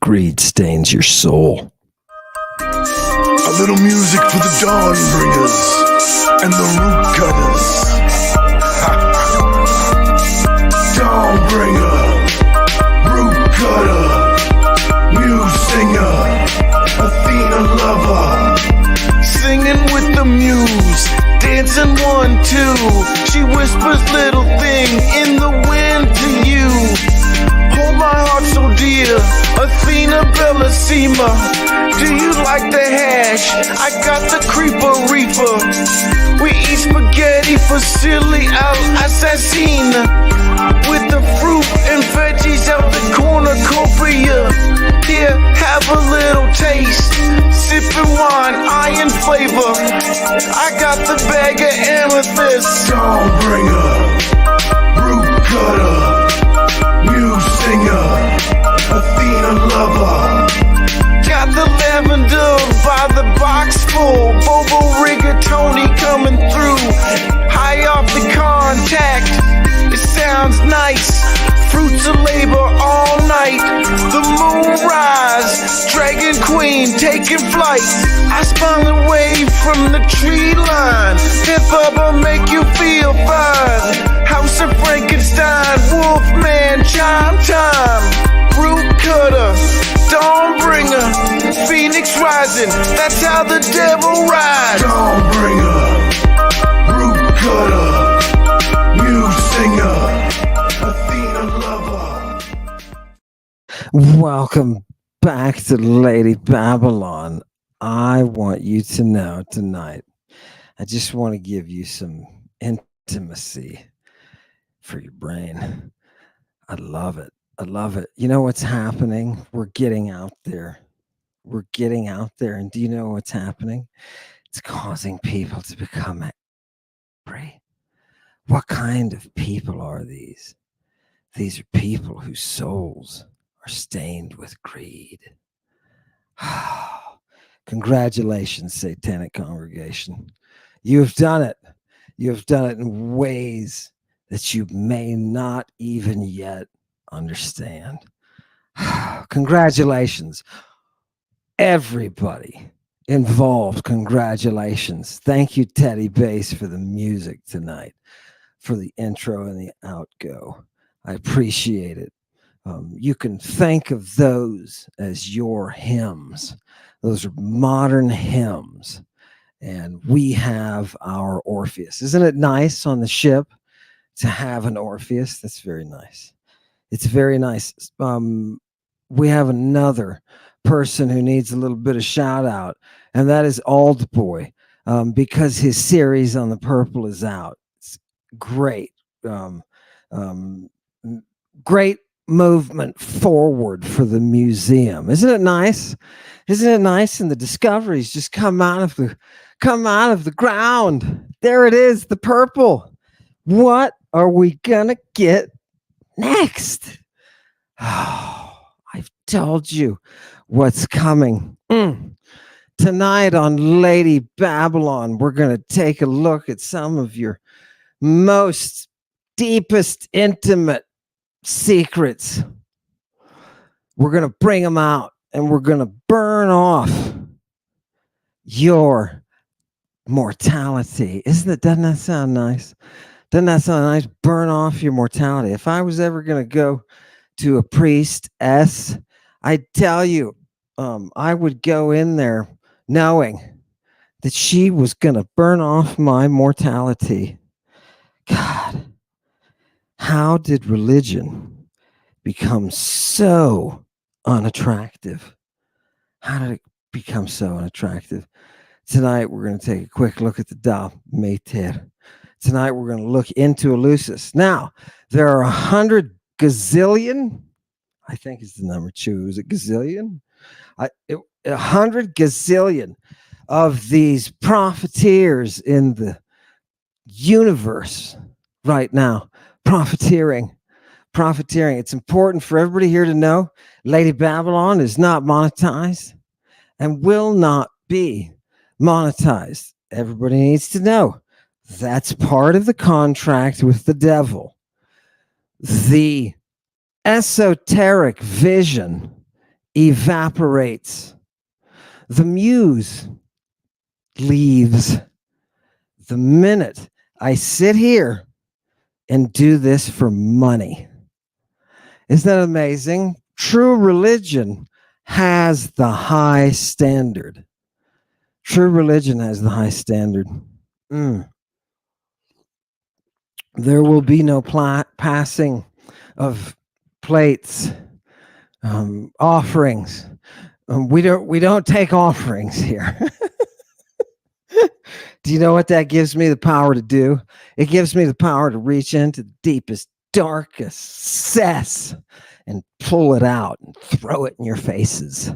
greed stains your soul. A little music for the dawn bringers and the root cutters. Dawn bringer, root cutter, muse singer, Athena lover. Singing with the muse, dancing 1, 2. She whispers little thing in the wind to you. Hold my heart so dear, Athena Bellissima. Do you like the hash? I got the creeper reaper. We eat spaghetti for silly al assassina, with the fruit and veggies out the cornucopia. Here, have a little taste. Sipping wine, iron flavor. I got the bag of amethyst. Dawn bringer, root cutter, muse singer, Athena lover. Got the lavender by the box full. Bobo rigatoni coming through. High off the contact. It sounds nice. Fruits of labor all night. The moon rise. Dragon queen taking flight. I smile away from the tree line. Hip hop make you feel fine. House of Frankenstein. Wolfman chime time. Root cutter. Dawn bringer, Phoenix rising, that's how the devil rides. Dawn bringer, root cutter, muse singer, Athena lover. Welcome back to Lady Babylon. I want you to know tonight, I just want to give you some intimacy for your brain. I love it. I love it. You know what's happening? We're getting out there. We're getting out there. And do you know what's happening? It's causing people to become angry. What kind of people are these? These are people whose souls are stained with greed. Congratulations, Satanic Congregation. You have done it. You have done it in ways that you may not even yet understand. Congratulations, everybody involved. Congratulations. Thank you, Teddy Bass, for the music tonight, for the intro and the outgo. I appreciate it. You can think of those as your hymns. Those are modern hymns, and we have our Orpheus. Isn't it nice on the ship to have an Orpheus? That's very nice. It's very nice. We have another person who needs a little bit of shout out, and that is Old Boy, because his series on the Purple is out. It's great. Great movement forward for the museum. Isn't it nice? Isn't it nice? And the discoveries just come out of the ground. There it is, the Purple. What are we gonna get next? Oh, I've told you what's coming. Tonight on Lady Babylon, we're going to take a look at some of your most deepest, intimate secrets. We're going to bring them out, and we're going to burn off your mortality. Doesn't that sound nice? Doesn't that sound nice? Burn off your mortality. If I was ever going to go to a priestess, I'd tell you, I would go in there knowing that she was going to burn off my mortality. God, how did religion become so unattractive? How did it become so unattractive? Tonight, we're going to take a quick look at the Demeter. Tonight, we're going to look into Eleusis. Now, there are 100 gazillion, I think is the number 2. Is it gazillion? 100 gazillion of these profiteers in the universe right now. Profiteering. It's important for everybody here to know Lady Babylon is not monetized and will not be monetized. Everybody needs to know that's part of the contract with the devil. The esoteric vision evaporates. The muse leaves the minute I sit here and do this for money. Isn't that amazing? True religion has the high standard. True religion has the high standard. There will be no passing of plates, offerings. We don't take offerings here. Do you know what that gives me the power to do? It gives me the power to reach into the deepest, darkest cess and pull it out and throw it in your faces.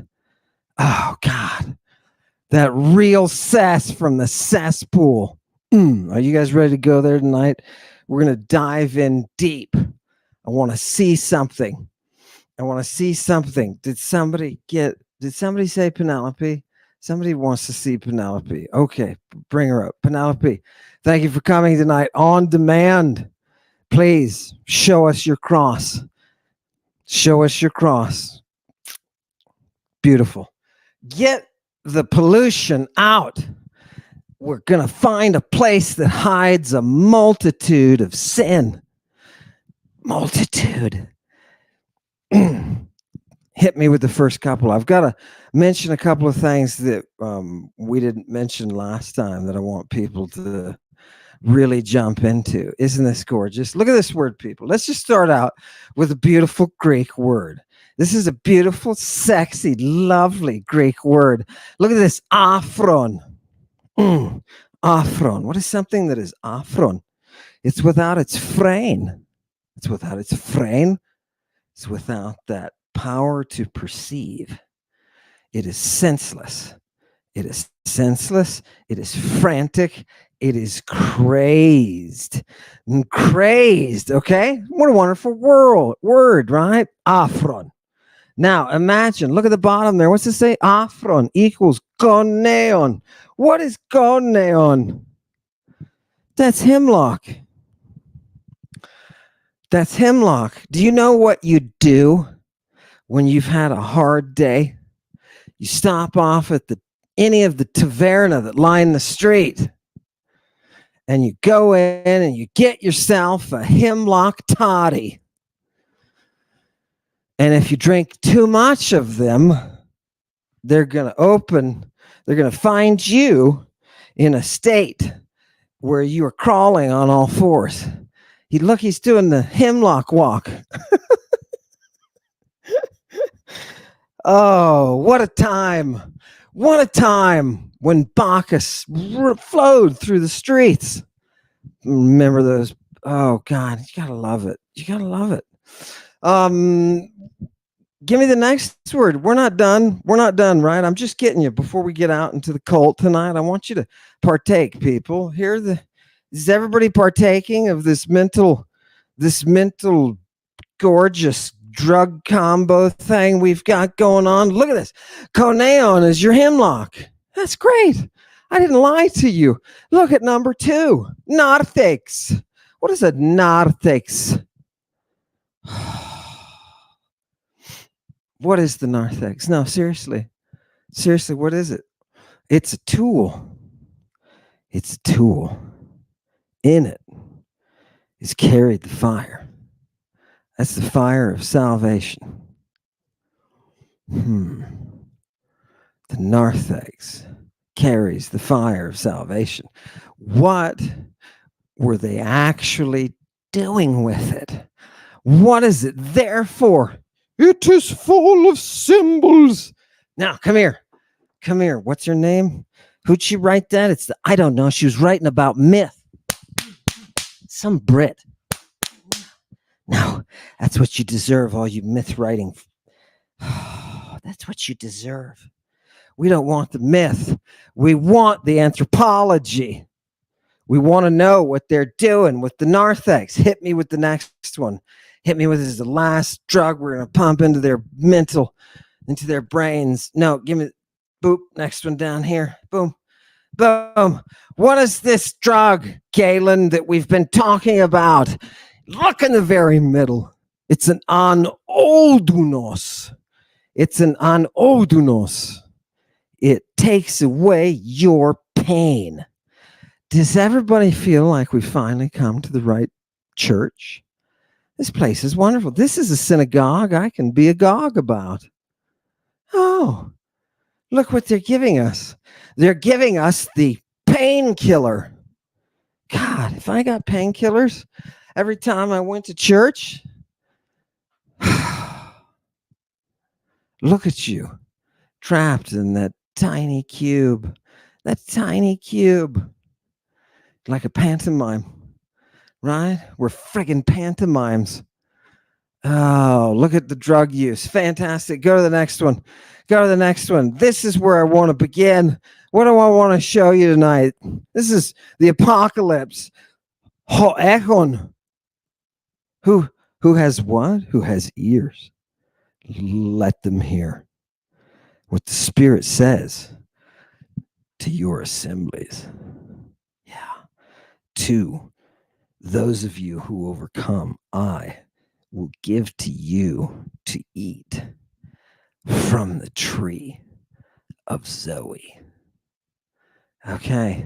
Oh, God. That real cess from the cesspool. Are you guys ready to go there tonight? We're going to dive in deep. I want to see something. I want to see something. Did somebody say Penelope? Somebody wants to see Penelope. Okay, bring her up. Penelope, thank you for coming tonight on demand. Please show us your cross. Show us your cross. Beautiful. Get the pollution out. We're going to find a place that hides a multitude of sin. Multitude. Hit me with the first couple. I've got to mention a couple of things that we didn't mention last time that I want people to really jump into. Isn't this gorgeous? Look at this word, people. Let's just start out with a beautiful Greek word. This is a beautiful, sexy, lovely Greek word. Look at this, aphron. Aphron. What is something that is aphron? It's without its frame. It's without its frame. It's without that power to perceive. It is senseless. It is senseless. It is frantic. It is crazed. Crazed, okay? What a wonderful word, right? Aphron. Now, imagine, look at the bottom there. What's it say? Aphron equals goneon. What is goneon? That's hemlock. That's hemlock. Do you know what you do when you've had a hard day? You stop off at any of the taverna that line the street, and you go in and you get yourself a hemlock toddy. And if you drink too much of them, they're going to find you in a state where you are crawling on all fours. He's doing the hemlock walk. Oh, what a time. What a time when Bacchus flowed through the streets. Remember those? Oh, God, you got to love it. You got to love it. Give me the next word. We're not done. We're not done, right? I'm just getting you before we get out into the cult tonight. I want you to partake, people. Is everybody partaking of this mental gorgeous drug combo thing we've got going on? Look at this. Coneon is your hemlock. That's great. I didn't lie to you. Look at number 2. Narthex. What is a narthex? What is the narthex? No, seriously. Seriously, what is it? It's a tool. It's a tool. In it is carried the fire. That's the fire of salvation. The narthex carries the fire of salvation. What were they actually doing with it? What is it there for? It is full of symbols. Now, come here. Come here. What's her name? Who'd she write that? I don't know. She was writing about myth. Some Brit. No, that's what you deserve, all you myth writing. That's what you deserve. We don't want the myth. We want the anthropology. We want to know what they're doing with the narthex. Hit me with the next one. Hit me with this is the last drug we're going to pump into their mental, into their brains. No, give me, boop, next one down here. Boom, boom. What is this drug, Galen, that we've been talking about? Look in the very middle. It's an anoldunos. It's an anodunos. It takes away your pain. Does everybody feel like we finally come to the right church? This place is wonderful. This is a synagogue I can be a gog about. Oh, look what they're giving us. They're giving us the painkiller. God, if I got painkillers every time I went to church, look at you, trapped in that tiny cube, like a pantomime, right? We're friggin' pantomimes. Oh, look at the drug use. Fantastic. Go to the next one. This is where I want to begin. What do I want to show you tonight? This is the apocalypse. Ho'echon. Who has what? Who has ears? Let them hear what the Spirit says to your assemblies. Yeah. To those of you who overcome, I will give to you to eat from the tree of Zoe. Okay.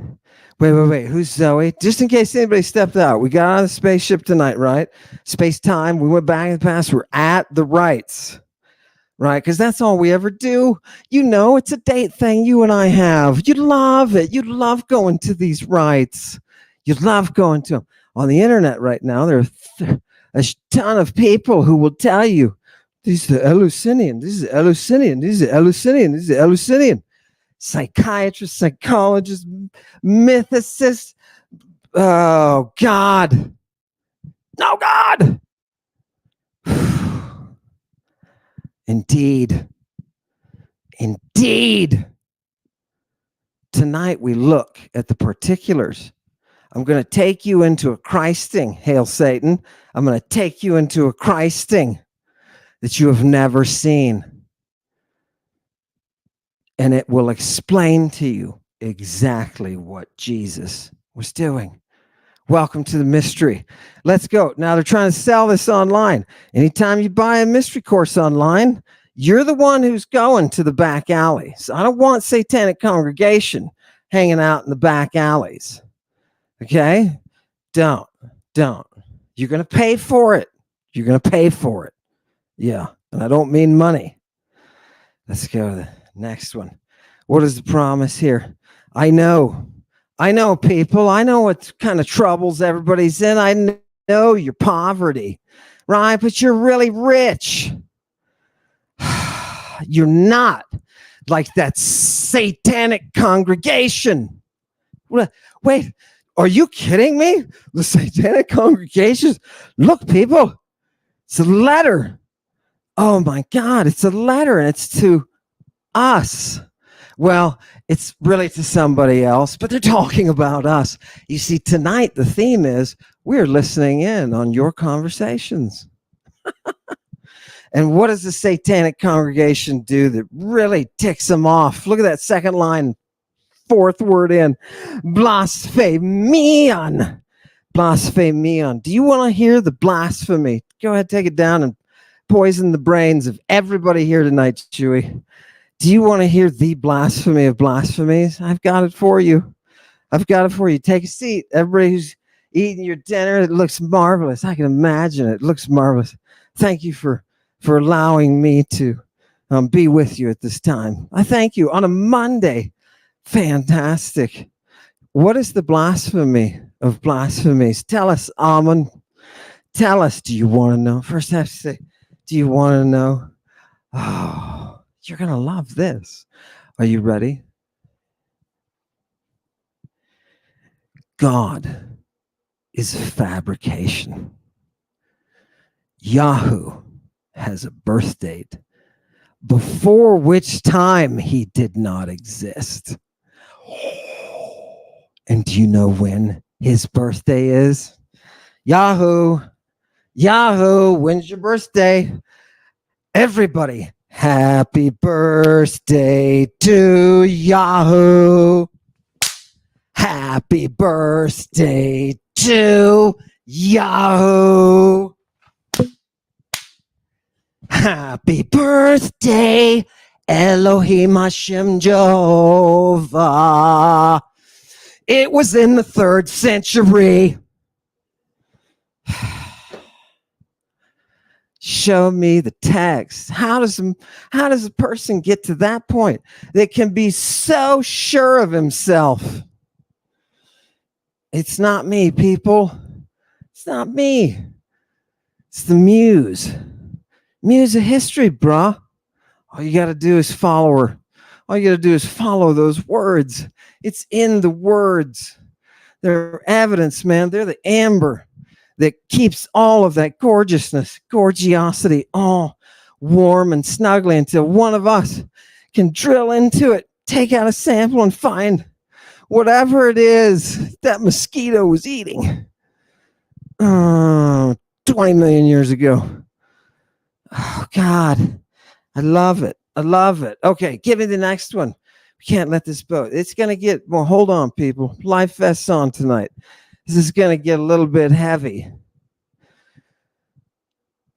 Wait. Who's Zoe? Just in case anybody stepped out. We got on the spaceship tonight, right? Space time. We went back in the past. We're at the rights, right? Because that's all we ever do. You know, it's a date thing you and I have. You love it. You love going to these rights. You love going to them. On the internet right now, there are a ton of people who will tell you, these are Eleusinian, these are Eleusinian, these are Eleusinian, these are Eleusinian. Psychiatrists, psychologists, mythicists. Oh, God. Oh, God. Indeed. Tonight we look at the particulars. I'm going to take you into a Christing. Hail Satan. I'm going to take you into a Christing that you have never seen. And it will explain to you exactly what Jesus was doing. Welcome to the mystery. Let's go. Now they're trying to sell this online. Anytime you buy a mystery course online, you're the one who's going to the back alleys. I don't want satanic congregation hanging out in the back alleys. Okay? Don't. You're going to pay for it. Yeah. And I don't mean money. Let's go to the next one. What is the promise here? I know, people. I know what kind of troubles everybody's in. I know your poverty, right? But you're really rich. You're not like that satanic congregation. Wait, are you kidding me? The satanic congregations? Look, people, it's a letter. Oh my God, it's a letter, and it's to us. Well, it's really to somebody else, but they're talking about us. You see, tonight the theme is we're listening in on your conversations. And what does the satanic congregation do that really ticks them off? Look at that second line, fourth word in. Blasphemion. Do you want to hear the blasphemy? Go ahead, take it down and poison the brains of everybody here tonight, Chewy. Do you want to hear the blasphemy of blasphemies? I've got it for you. Take a seat. Everybody who's eating your dinner, it looks marvelous. I can imagine it. It looks marvelous. Thank you for allowing me to be with you at this time. I thank you on a Monday. Fantastic. What is the blasphemy of blasphemies? Tell us, Amon. Tell us, do you want to know? First I have to say, do you want to know? Oh, you're going to love this. Are you ready? God is a fabrication. Yahoo has a birth date before which time he did not exist. And do you know when his birthday is? Yahoo, when's your birthday? Everybody, happy birthday to Yahoo. Happy birthday to Yahoo. Happy birthday, Elohim Hashem Jehovah. It was in the 3rd century. Show me the text. How does a person get to that point that can be so sure of himself? It's not me, people. It's not me. It's the muse. Muse of history, bruh. All you got to do is follow her. All you got to do is follow those words. It's in the words. They're evidence, man. They're the amber that keeps all of that gorgeosity, all warm and snuggly until one of us can drill into it, take out a sample, and find whatever it is that mosquito was eating 20 million years ago. Oh, God. I love it. I love it. Okay, give me the next one. We can't let this boat. It's going to get, well, hold on, people. Life vests on tonight. This is going to get a little bit heavy.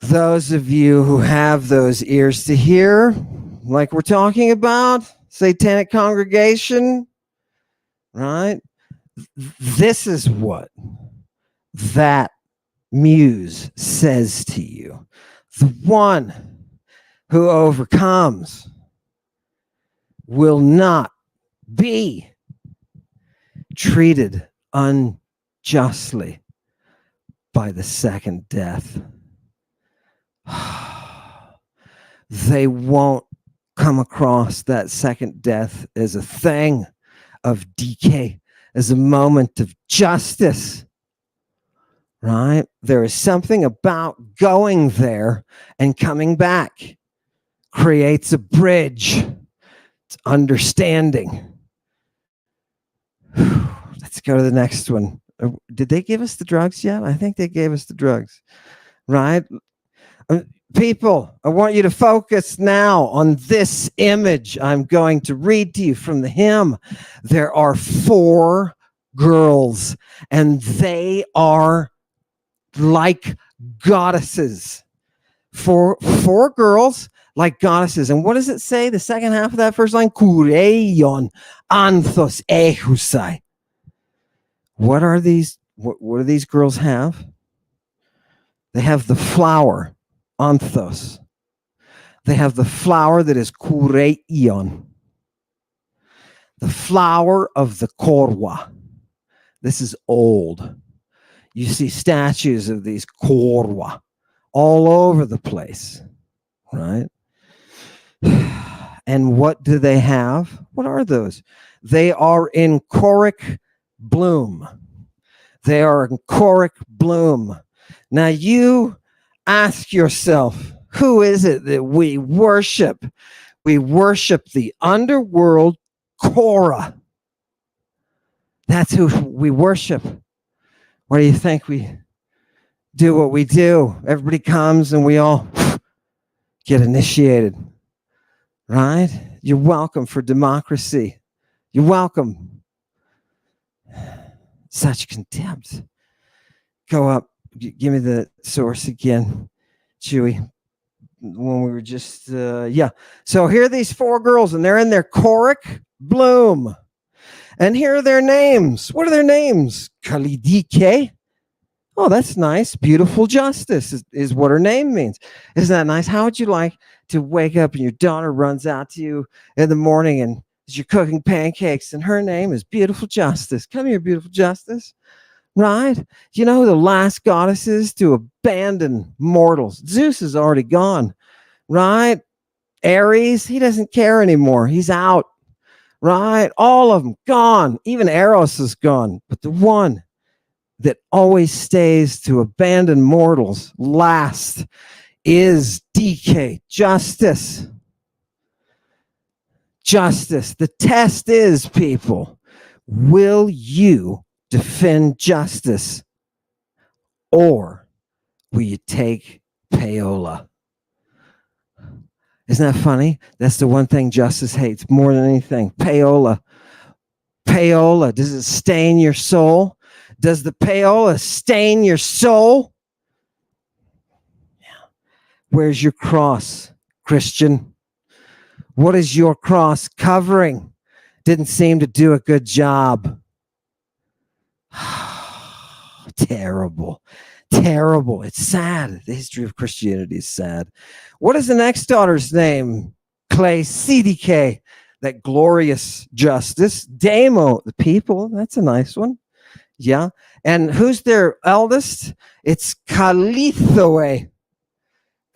Those of you who have those ears to hear, like we're talking about, satanic congregation, right? This is what that muse says to you. The one who overcomes will not be treated unjustly by the second death. They won't come across that second death as a thing of decay, as a moment of justice. Right? There is something about going there and coming back creates a bridge. It's understanding. Let's go to the next one. Did they give us the drugs yet? I think they gave us the drugs. Right? People, I want you to focus now on this image I'm going to read to you from the hymn. There are 4 girls, and they are like goddesses. Four girls like goddesses. And what does it say? The second half of that first line, Kureion anthos ehusai. What are these? What do these girls have? They have the flower, anthos. They have the flower that is kureion, the flower of the korwa. This is old. You see statues of these korwa all over the place, right? And what do they have? What are those? They are in choric bloom. They are in choric bloom. Now you ask yourself, who is it that we worship? We worship the underworld Korah. That's who we worship. Why do you think we do what we do? Everybody comes and we all get initiated, right? You're welcome for democracy. You're welcome. Such contempt. Go up. Give me the source again, Chewy. When we were just, yeah. So here are these 4 girls, and they're in their choric bloom. And here are their names. What are their names? Kalidike. Oh, that's nice. Beautiful justice is what her name means. Isn't that nice? How would you like to wake up and your daughter runs out to you in the morning and you're cooking pancakes and her name is Beautiful Justice? Come here, Beautiful Justice. Right? You know, the last goddesses to abandon mortals. Zeus is already gone. Right? Ares, he doesn't care anymore. He's out. Right? All of them gone. Even Eros is gone. But the one that always stays to abandon mortals last is DK, justice. Justice. The test is, people, will you defend justice or will you take payola? Isn't that funny? That's the one thing justice hates more than anything. Payola. Payola. Does it stain your soul? Does the payola stain your soul? Yeah. Where's your cross, Christian? What is your cross covering? Didn't seem to do a good job. Terrible. Terrible. It's sad. The history of Christianity is sad. What is the next daughter's name? Clay CDK. That glorious justice. Demo, the people. That's a nice one. Yeah. And who's their eldest? It's Calithoe.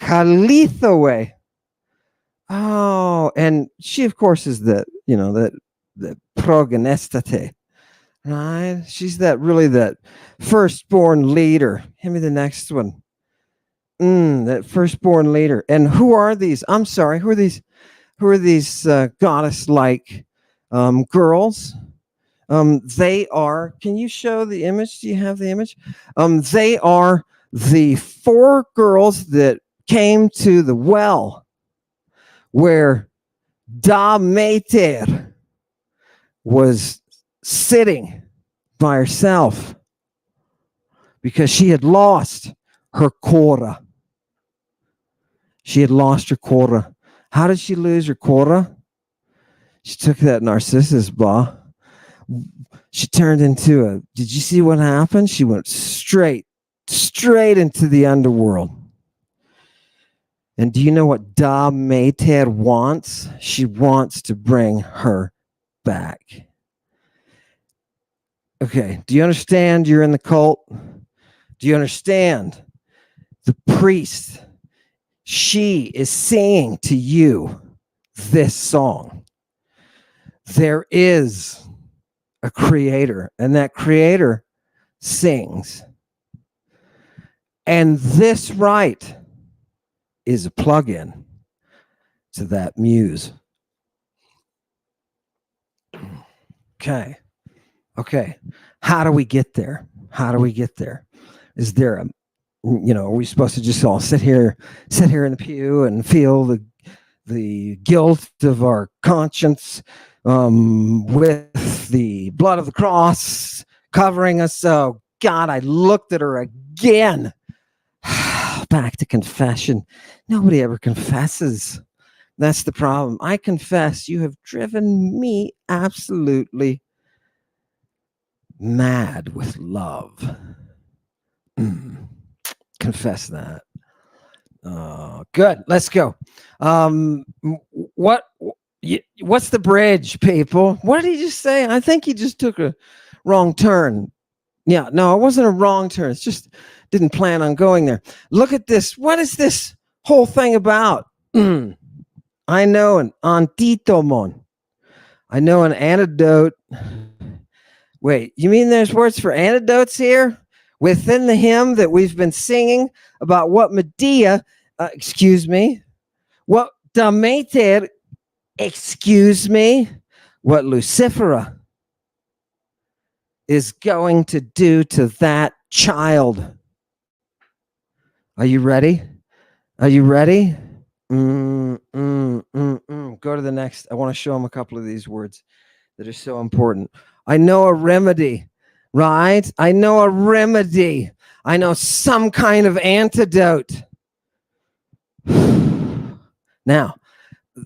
Calithoe. Oh, and she, of course, is the progenestate, right? She's that firstborn leader. Hand me the next one. That firstborn leader. And who are these? I'm sorry. Who are these? Who are these goddess-like girls? They are. Can you show the image? Do you have the image? They are the 4 girls that came to the well where Demeter was sitting by herself because she had lost her Cora. She had lost her Cora. How did she lose her Cora? She took that Narcissus ball. She turned into a, did you see what happened? She went straight into the underworld. And do you know what Demeter wants? She wants to bring her back. Okay, do you understand you're in the cult? Do you understand? The priest, she is singing to you this song. There is a creator, and that creator sings. And this right is a plug-in to that muse. Okay. How do we get there? Is there a, are we supposed to just all sit here in the pew and feel the guilt of our conscience with the blood of the cross covering us? Oh God, I looked at her again. Back to confession. Nobody ever confesses. That's the problem. I confess you have driven me absolutely mad with love. Confess that. Good. Let's go. What's the bridge, people? What did he just say? I think he just took a wrong turn. Yeah, no, it wasn't a wrong turn. It's just didn't plan on going there. Look at this. What is this whole thing about? I know an antitomon. I know an antidote. Wait, you mean there's words for antidotes here? Within the hymn that we've been singing about what what Demeter, what Lucifera is going to do to that child. Are you ready? Go to the next. I want to show them a couple of these words that are so important. I know a remedy, right? I know a remedy. I know some kind of antidote. Now,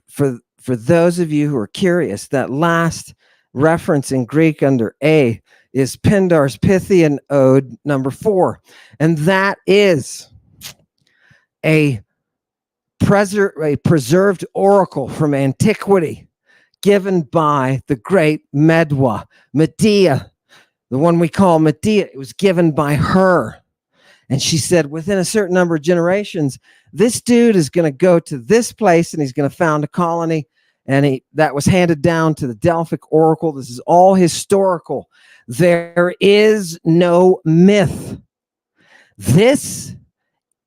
for those of you who are curious, that last reference in Greek under A is Pindar's Pythian Ode number 4. And that is a preserved oracle from antiquity given by the great Medea, the one we call Medea. It was given by her. And she said, within a certain number of generations, this dude is going to go to this place and he's going to found a colony. And that was handed down to the Delphic oracle. This is all historical. There is no myth. This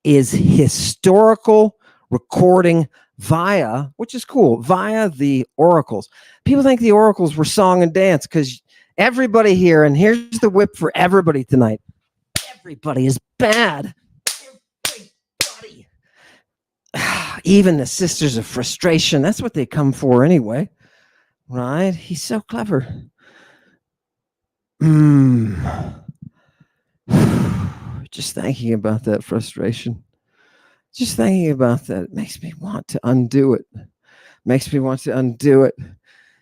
is historical recording via, which is cool, via the oracles. People think the oracles were song and dance because everybody here, and here's the whip for everybody tonight. Everybody is bad. Everybody. Even the sisters of frustration. That's what they come for anyway. Right? He's so clever. Just thinking about that frustration. Just thinking about that, it makes me want to undo it. Makes me want to undo it.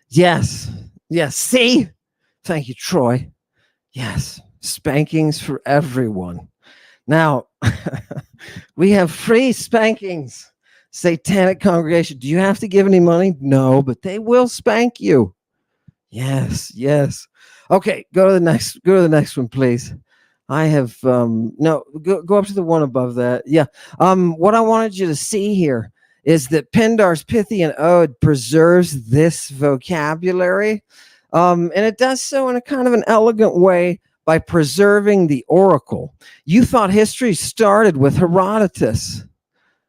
Yes. Yes. See? Thank you, Troy. Yes. Spankings for everyone. Now, we have free spankings. Satanic congregation. Do you have to give any money? No, but they will spank you. Yes, yes. Okay, go to the next one, please. I have no go up to the one above that. Yeah. What I wanted you to see here is that Pindar's Pythian Ode preserves this vocabulary. And it does so in a kind of an elegant way by preserving the oracle. You thought history started with Herodotus,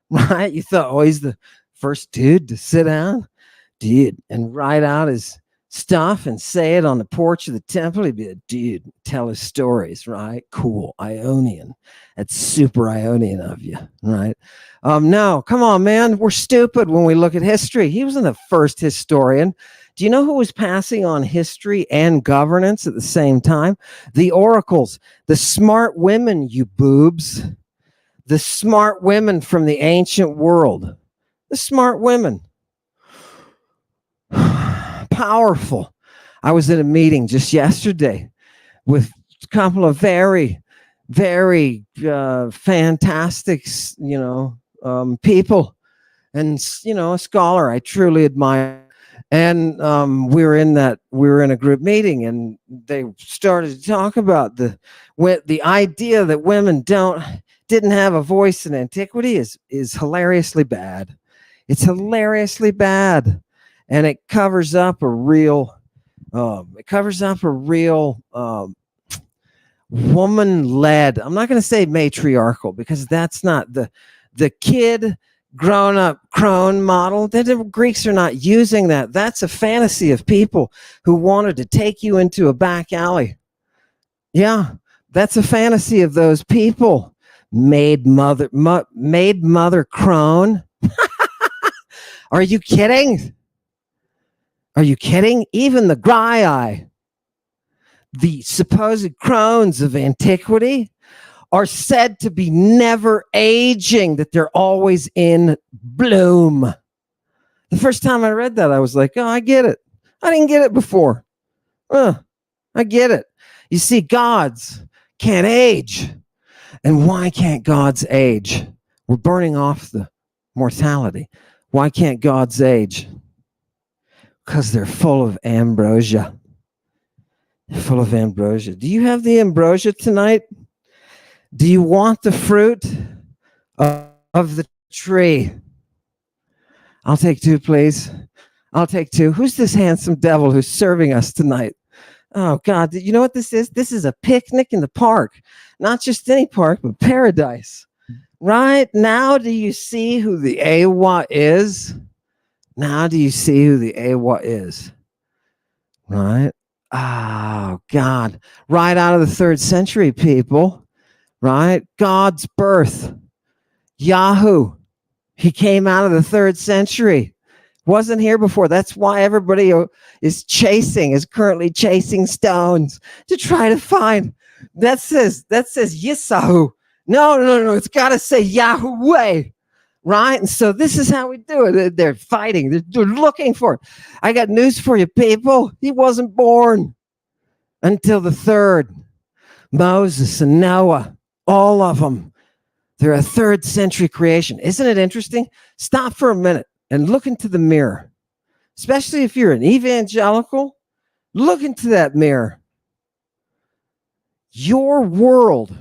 right? You thought, oh, he's the first dude to sit down, dude, and write out his stuff and say it on the porch of the temple. He'd be a dude, tell his stories, right? Cool, Ionian. That's super Ionian of you, right? No, come on, man. We're stupid when we look at history. He wasn't the first historian. Do you know who was passing on history and governance at the same time? The oracles, the smart women, you boobs. The smart women from the ancient world. The smart women. Powerful. I was in a meeting just yesterday with a couple of very, very fantastic, people, and a scholar I truly admire. And we were in a group meeting, and they started to talk about the idea that women didn't have a voice in antiquity is hilariously bad. It's hilariously bad. And it covers up a real woman-led. I'm not going to say matriarchal, because that's not the kid grown-up crone model. The Greeks are not using that. That's a fantasy of people who wanted to take you into a back alley. Yeah, that's a fantasy of those people. Maid mother crone. Are you kidding? Are you kidding? Even the Graiai, the supposed crones of antiquity, are said to be never aging, that they're always in bloom. The first time I read that, I was like, oh, I get it. I didn't get it before. I get it. You see, gods can't age. And why can't gods age? We're burning off the mortality. Why can't gods age? Because they're full of ambrosia. They're full of ambrosia. Do you have the ambrosia tonight? Do you want the fruit of the tree? I'll take two, please. I'll take two. Who's this handsome devil who's serving us tonight? Oh, God. You know what this is? This is a picnic in the park. Not just any park, but paradise. Right? Now do you see who the Awa is? Now do you see who the Awa is? Right? Oh, God. Right out of the 3rd century, people. Right? God's birth. Yahoo. He came out of the 3rd century. Wasn't here before. That's why everybody is currently chasing stones to try to find. That says Yisahu. No. It's got to say Yahweh. Right? And so this is how we do it. They're fighting. They're looking for it. I got news for you, people. He wasn't born until the 3rd. Moses and Noah, all of them. They're a 3rd century creation. Isn't it interesting? Stop for a minute and look into the mirror. Especially if you're an evangelical, look into that mirror. Your world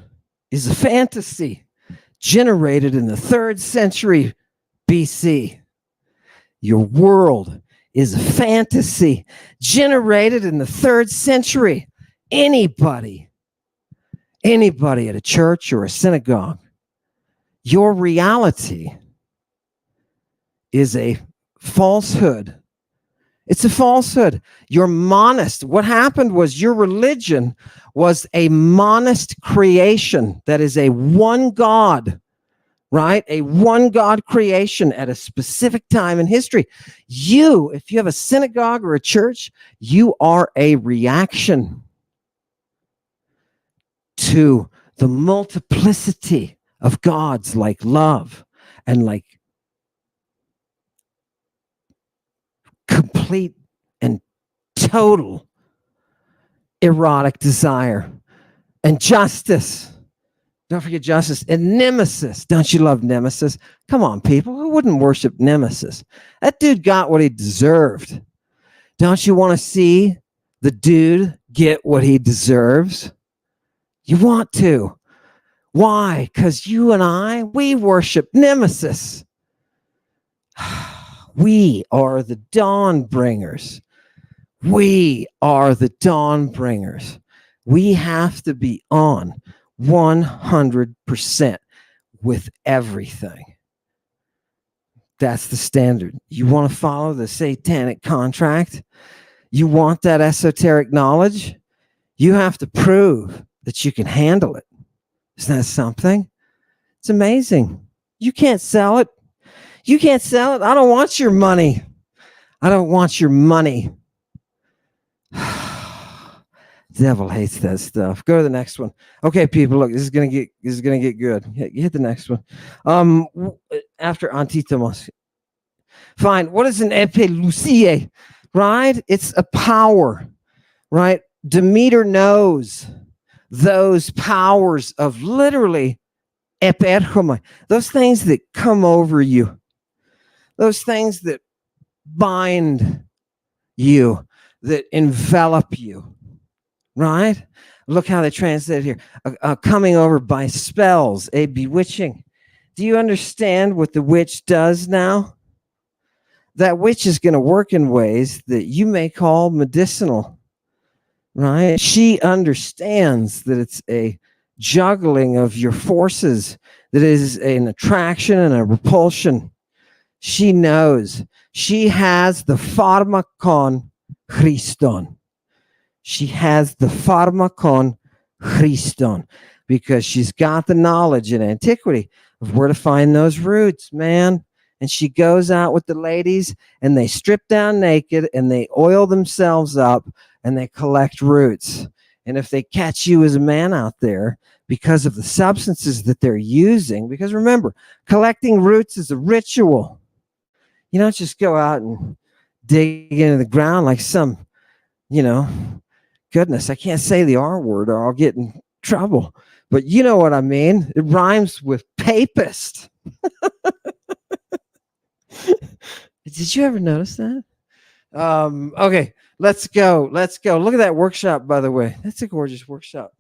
is a fantasy generated in the 3rd century BC. Your world is a fantasy generated in the 3rd century. Anybody at a church or a synagogue, your reality is a falsehood. It's a falsehood. Your monist, what happened was your religion was a monist creation. That is a one God, right? A one God creation at a specific time in history. You, if you have a synagogue or a church, you are a reaction to the multiplicity of gods like love, and like complete and total erotic desire and justice. Don't forget justice and nemesis. Don't you love nemesis? Come on, people. Who wouldn't worship nemesis? That dude got what he deserved. Don't you want to see the dude get what he deserves? You want to. Why? Because you and I, we worship nemesis. We are the dawn bringers. We are the dawn bringers. We have to be on 100% with everything. That's the standard. You want to follow the satanic contract? You want that esoteric knowledge? You have to prove that you can handle it. Isn't that something? It's amazing. You can't sell it. You can't sell it. I don't want your money. I don't want your money. Devil hates that stuff. Go to the next one. Okay, people, look, this is gonna get good. Hit the next one. After Antitamos. Fine. What is an epelusie? Right? It's a power, right? Demeter knows those powers of literally eperchomai, those things that come over you, those things that bind you, that envelop you, right? Look how they translate it here. Coming over by spells, a bewitching. Do you understand what the witch does now? That witch is going to work in ways that you may call medicinal, right? She understands that it's a juggling of your forces, that is an attraction and a repulsion. She knows. She has the pharmakon Christon. She has the pharmakon Christon because she's got the knowledge in antiquity of where to find those roots, man. And she goes out with the ladies and they strip down naked and they oil themselves up and they collect roots. And if they catch you as a man out there because of the substances that they're using, because remember, collecting roots is a ritual. You don't just go out and dig into the ground like some, goodness, I can't say the R word or I'll get in trouble. But you know what I mean. It rhymes with papist. Did you ever notice that? Okay, let's go. Look at that workshop, by the way. That's a gorgeous workshop.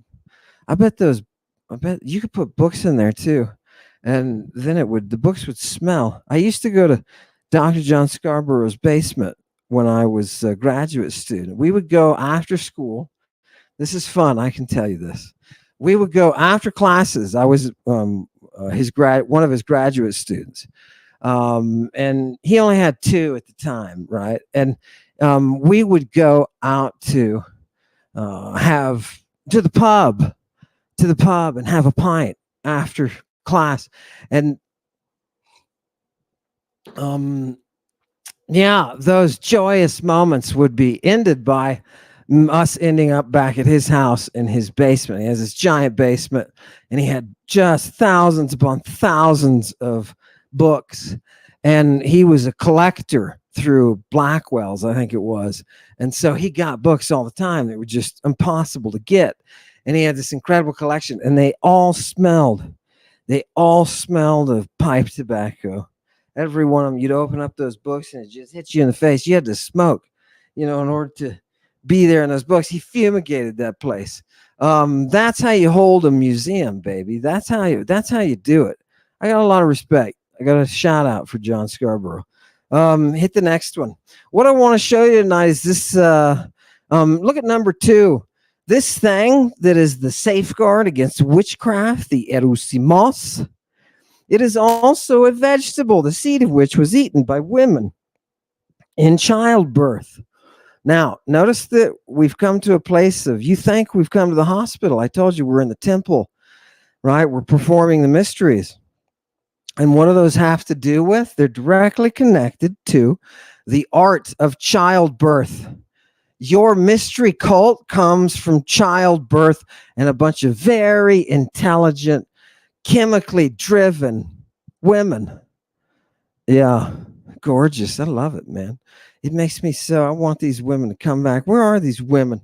I bet you could put books in there too. And then the books would smell. I used to go to Dr. John Scarborough's basement when I was a graduate student. We would go after school. This is fun. I can tell you this. We would go after classes. I was one of his graduate students. And he only had 2 at the time, right? And we would go out to the pub and have a pint after class. And those joyous moments would be ended by us ending up back at his house in his basement. He has this giant basement and he had just thousands upon thousands of books, and he was a collector through Blackwell's, I think it was, and so he got books all the time that were just impossible to get, and he had this incredible collection, and they all smelled of pipe tobacco. Every one of them, you'd open up those books and it just hits you in the face. You had to smoke, in order to be there in those books. He fumigated that place. That's how you hold a museum, baby. That's how you do it. I got a lot of respect. I got a shout out for John Scarborough. Hit the next one. What I want to show you tonight is this. Look at number 2. This thing that is the safeguard against witchcraft, the erusimos. It is also a vegetable, the seed of which was eaten by women in childbirth. Now, notice that we've come to a place of, you think we've come to the hospital. I told you we're in the temple, right? We're performing the mysteries. And what do those have to do with? They're directly connected to the art of childbirth. Your mystery cult comes from childbirth and a bunch of very intelligent, chemically driven women. Yeah, gorgeous. I love it, man. It makes me so. I want these women to come back. Where are these women?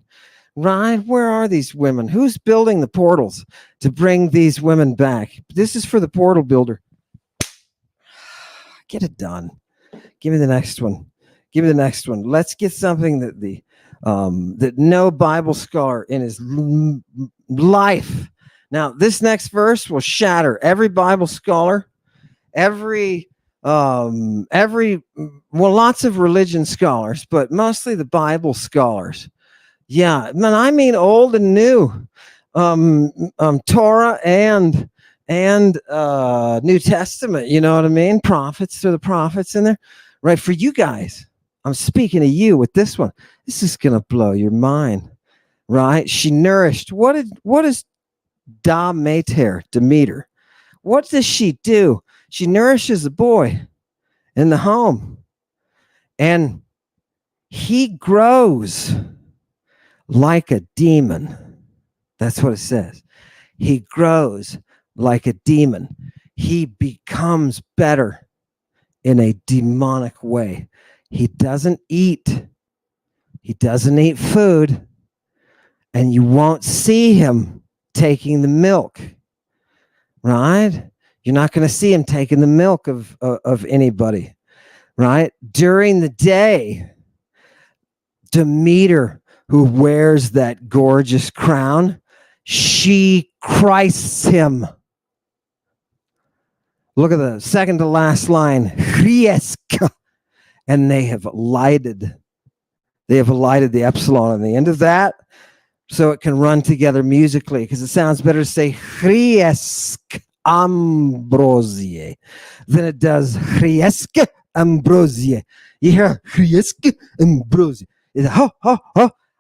Right? Where are these women? Who's building the portals to bring these women back? This is for the portal builder. Get it done. Give me the next one. Give me the next one. Let's get something that that no Bible scholar in his life. Now, this next verse will shatter every Bible scholar, every well, lots of religion scholars, but mostly the Bible scholars. Yeah, man, I mean old and new, Torah and New Testament. You know what I mean? Prophets, through the prophets in there, right? For you guys, I'm speaking to you with this one. This is gonna blow your mind, right? She nourished. What is Demeter? What does she do? She nourishes a boy in the home, and he grows like a demon. That's what it says. He grows like a demon. He becomes better in a demonic way. He doesn't eat. He doesn't eat food. And you won't see him taking the milk, right? You're not going to see him taking the milk of anybody, right? During the day, Demeter, who wears that gorgeous crown, she Christs him. Look at the second to last line. And they have lighted the epsilon on the end of that, so it can run together musically, because it sounds better to say Ambrosia than it does Ambrosia. You hear Ambrosia.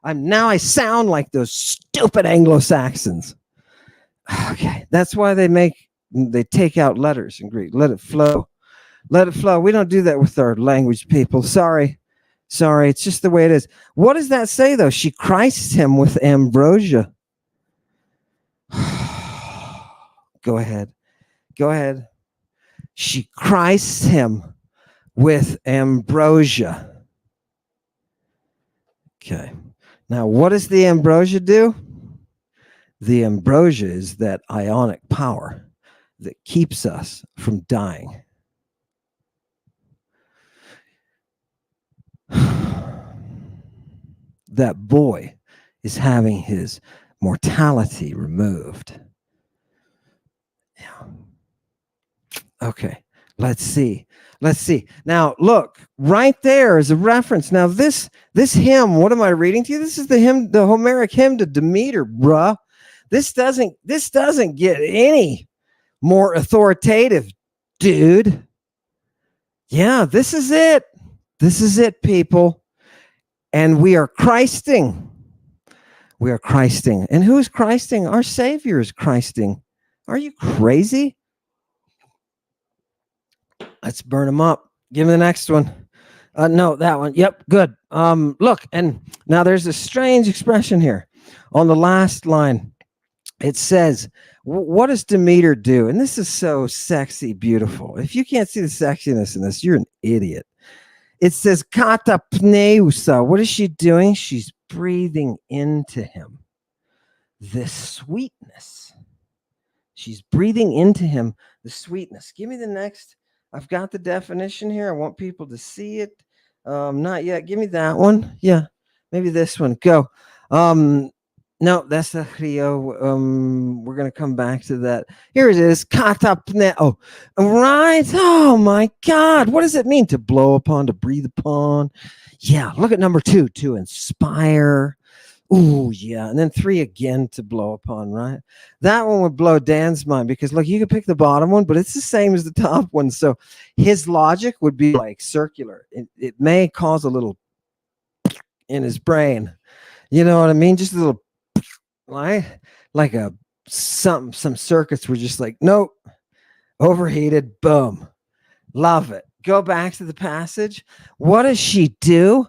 I sound like those stupid Anglo-Saxons. Okay, that's why they take out letters in Greek. Let it flow. Let it flow. We don't do that with our language, people. Sorry. It's just the way it is. What does that say, though? She Christs him with ambrosia. Go ahead. She Christs him with ambrosia. Okay. Now, what does the ambrosia do? The ambrosia is that ionic power that keeps us from dying. That boy is having his mortality removed. Yeah. Okay, let's see. Now, look, right there is a reference. Now, this hymn, what am I reading to you? This is the hymn, the Homeric hymn to Demeter, bruh. This doesn't get any more authoritative, dude. Yeah, this is it. This is it, people. And we are Christing. And who is Christing? Our Savior is Christing. Are you crazy? Let's burn them up. Give me the next one. No, that one. Yep, good. Look, and now there's a strange expression here on the last line. It says, what does Demeter do? And this is so sexy, beautiful. If you can't see the sexiness in this, you're an idiot. It says katapneusa. What is she doing? She's breathing into him this sweetness. She's breathing into him the sweetness. Give me the next. I've got the definition here. I want people to see it. Not yet. Give me that one. Yeah, maybe this one. Go. No, that's the Rio. We're gonna come back to that. Here it is. Katapne. Oh, right. Oh my God. What does it mean to blow upon, to breathe upon? Yeah. Look at number 2. To inspire. Ooh, yeah. And then 3 again, to blow upon. Right. That one would blow Dan's mind, because look, you could pick the bottom one, but it's the same as the top one. So his logic would be like circular. It may cause a little in his brain. You know what I mean? Just a little. Like some circuits were just like, nope, overheated, boom. Love it. Go back to the passage. What does she do?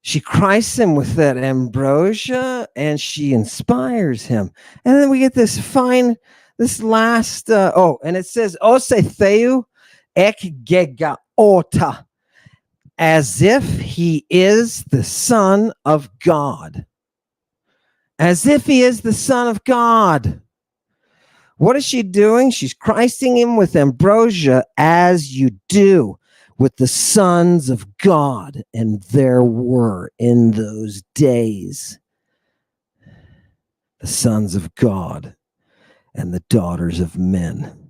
She Christs him with that ambrosia, and she inspires him. And then we get this last, and it says, Ose theu ek gega. ota, as if he is the Son of God. As if he is the Son of God. What is she doing? She's Christing him with ambrosia, as you do with the sons of God. And there were in those days the sons of God and the daughters of men.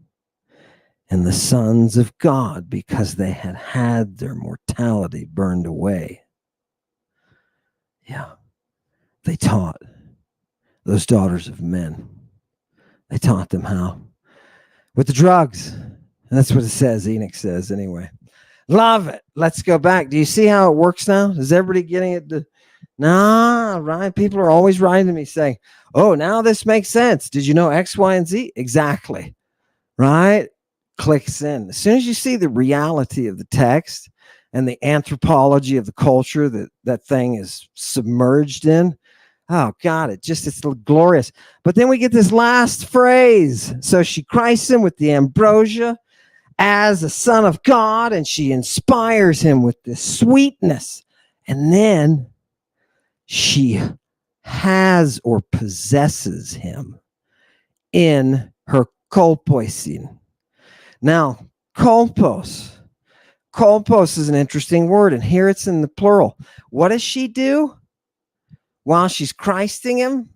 And the sons of God, because they had had their mortality burned away. Yeah, they taught those daughters of men. They taught them how? With the drugs. And that's what it says, Enoch says anyway. Love it. Let's go back. Do you see how it works now? Is everybody getting it? Nah, right? People are always writing to me saying, oh, now this makes sense. Did you know X, Y, and Z? Exactly. Right? Clicks in. As soon as you see the reality of the text and the anthropology of the culture that that thing is submerged in, oh God, it's glorious. But then we get this last phrase. So she Christs him with the ambrosia as a son of God, and she inspires him with this sweetness. And then she has or possesses him in her kolpoisin. Now, kolpos is an interesting word, and here it's in the plural. What does she do while she's Christing him?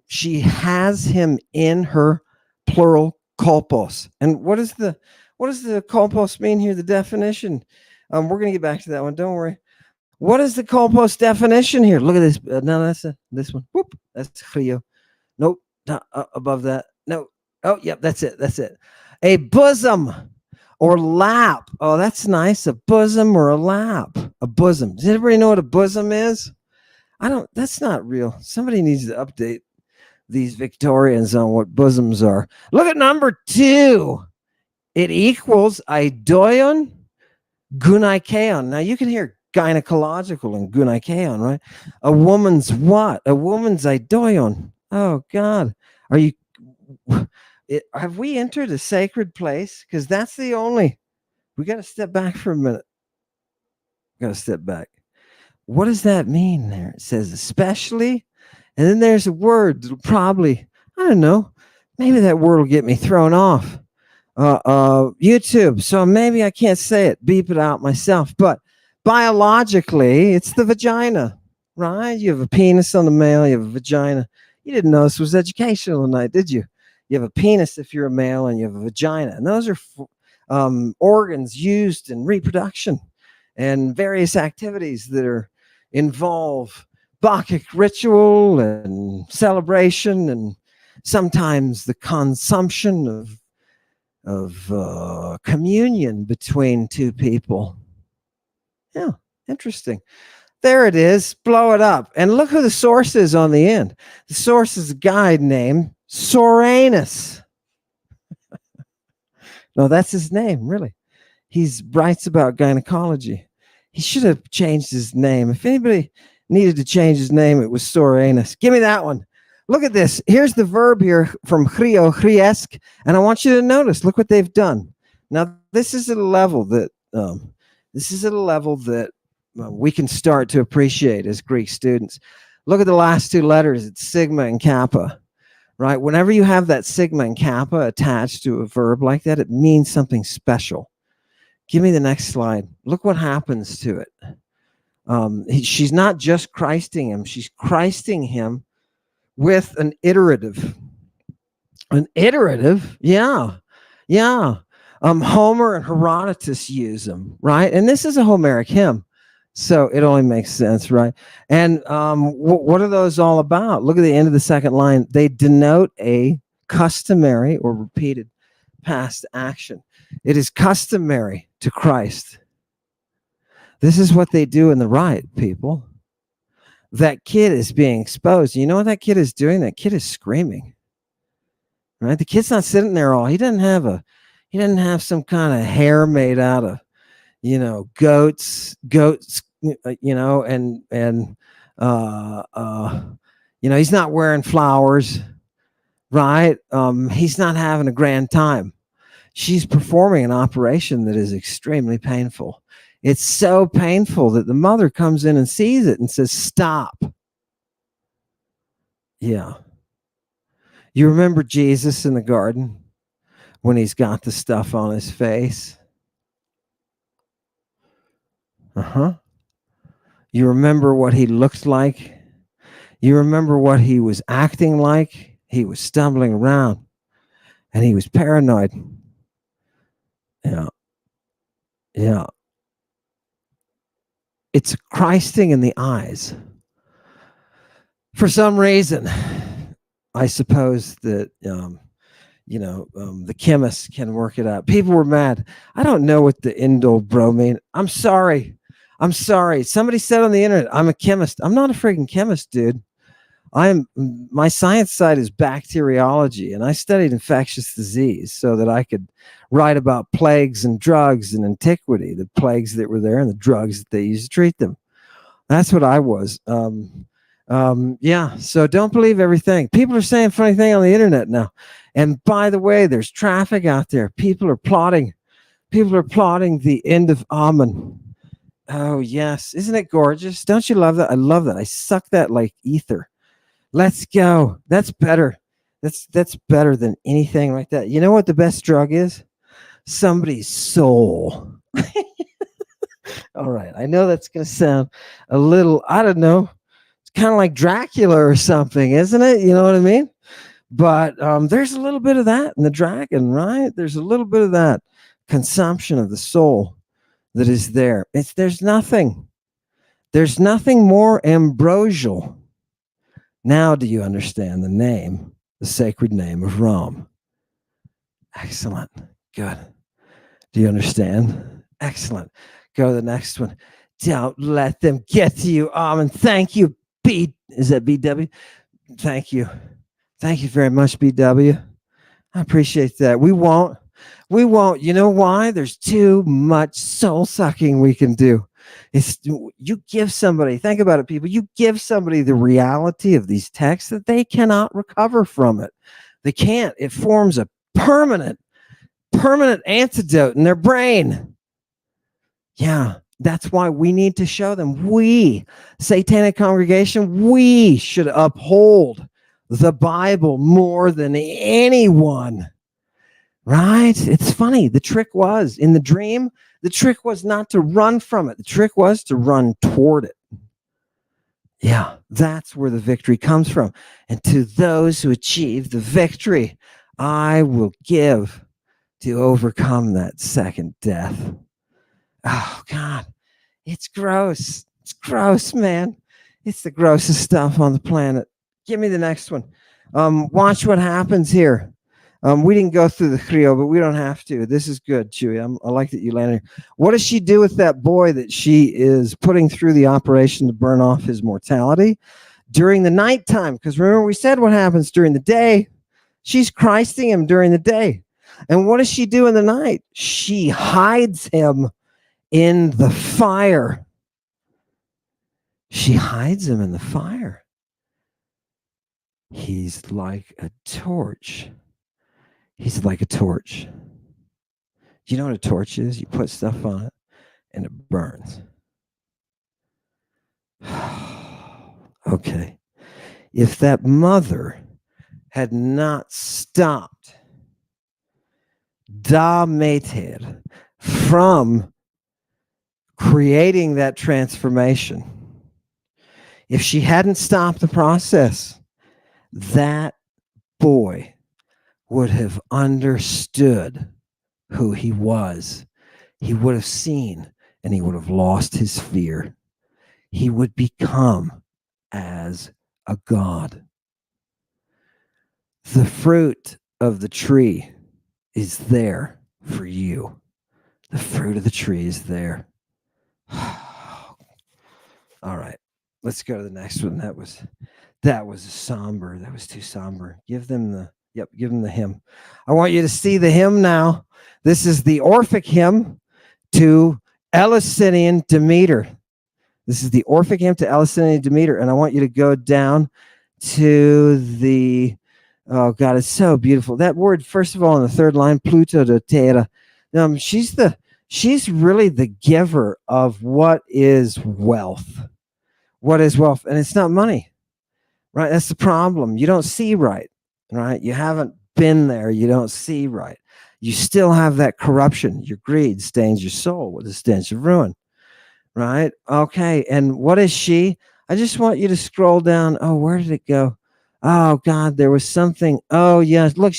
She has him in her plural kolpos. And what does the kolpos mean here? The definition. We're going to get back to that one. Don't worry. What is the kolpos definition here? Look at this. No, that's this one. Whoop. That's chrio. Nope. Not, above that. No. Oh, yep. That's it. That's it. A bosom or lap. Oh, that's nice. A bosom or a lap. A bosom. Does anybody know what a bosom is? That's not real. Somebody needs to update these Victorians on what bosoms are. Look at number 2. It equals idoion gunaikeon. Now you can hear gynecological and gunaikeon, right? A woman's what? A woman's idoion. Oh God. Have we entered a sacred place? Because that's the only, we got to step back for a minute. Got to step back. What does that mean there? It says especially, and then there's a word that'll probably, I don't know, maybe that word will get me thrown off YouTube. So maybe I can't say it, beep it out myself. But biologically, it's the vagina, right? You have a penis on the male, you have a vagina. You didn't know this was educational tonight, did you? You have a penis if you're a male, and you have a vagina. And those are organs used in reproduction and various activities that involve Bacchic ritual and celebration, and sometimes the consumption of communion between two people. Yeah, interesting. There it is. Blow it up. And look who the source is on the end. The source is a guy named Soranus. No, that's his name, really. He writes about gynecology. He should have changed his name. If anybody needed to change his name, it was Soranus. Give me that one. Look at this. Here's the verb here from chriesk, and I want you to notice. Look what they've done. Now, this is at a level that we can start to appreciate as Greek students. Look at the last 2 letters. It's sigma and kappa, right? Whenever you have that sigma and kappa attached to a verb like that, it means something special. Give me the next slide. Look what happens to it. She's not just Christing him. She's Christing him with an iterative. An iterative? Yeah. Yeah. Homer and Herodotus use them, right? And this is a Homeric hymn, so it only makes sense, right? And what are those all about? Look at the end of the second line. They denote a customary or repeated past action. It is customary to Christ. This is what they do in the rite, people. That kid is being exposed. You know what that kid is doing? That kid is screaming, right? The kid's not sitting there all. He doesn't have some kind of hair made out of, goats, and he's not wearing flowers, right? He's not having a grand time. She's performing an operation that is extremely painful. It's so painful that the mother comes in and sees it and says, stop. Yeah. You remember Jesus in the garden when he's got the stuff on his face? You remember what he looked like? You remember what he was acting like? He was stumbling around and he was paranoid. Yeah. Yeah. It's a Christing in the eyes. For some reason, I suppose that, the chemists can work it out. People were mad. I don't know what the indole bromine. I'm sorry. Somebody said on the internet, I'm a chemist. I'm not a freaking chemist, dude. My science side is bacteriology, and I studied infectious disease so that I could write about plagues and drugs in antiquity, the plagues that were there and the drugs that they used to treat them. That's what I was. Yeah. So don't believe everything. People are saying funny thing on the internet now. And by the way, there's traffic out there. People are plotting the end of Amen. Oh yes. Isn't it gorgeous? Don't you love that? I love that. I suck that like ether. Let's go. That's better. That's better than anything like that. You know what the best drug is? Somebody's soul. All right. I know that's going to sound a little, I don't know, it's kind of like Dracula or something, isn't it? You know what I mean? But there's a little bit of that in the dragon, right? There's a little bit of that consumption of the soul that is there. There's nothing more ambrosial. Now do you understand the name, the sacred name of Rome? Excellent. Good. Do you understand? Excellent. Go to the next one. Don't let them get to you. And thank you, is that BW? Thank you. Thank you very much, BW. I appreciate that. We won't. You know why? There's too much soul sucking we can do. You give somebody, think about it, people, you give somebody the reality of these texts that they cannot recover from it. They can't. It forms a permanent antidote in their brain. Yeah, that's why we need to show them. We, Satanic Congregation, we should uphold the Bible more than anyone. Right? It's funny. The trick was, in the dream, the trick was not to run from it. The trick was to run toward it. Yeah, that's where the victory comes from. And to those who achieve the victory, I will give to overcome that second death. Oh, God. It's gross. It's gross, man. It's the grossest stuff on the planet. Give me the next one. Watch what happens here. We didn't go through the trio, but we don't have to. This is good, Chewy. I like that you landed here. What does she do with that boy that she is putting through the operation to burn off his mortality during the nighttime? Because remember, we said what happens during the day. She's Christing him during the day. And what does she do in the night? She hides him in the fire. She hides him in the fire. He's like a torch. He's like a torch. Do you know what a torch is? You put stuff on it and it burns. Okay. If that mother had not stopped Demeter from creating that transformation, if she hadn't stopped the process, that boy would have understood who he was. He would have seen and he would have lost his fear. He would become as a god. The fruit of the tree is there for you. The fruit of the tree is there. All right, let's go to the next one. That was somber. That was too somber. Give them the hymn. I want you to see the hymn now. This is the Orphic hymn to Eleusinian Demeter. This is the Orphic hymn to Eleusinian Demeter, and I want you to go down to the Oh God, it's so beautiful. That word, first of all, in the third line, Pluto de Terra. She's really the giver of what is wealth. What is wealth? And it's not money, right? That's the problem. You don't see right, right? You haven't been there. You don't see right. You still have that corruption. Your greed stains your soul with the stench of ruin, right? Okay. And what is she? I just want you to scroll down. Oh, where did it go? Oh God, there was something. Oh yes, look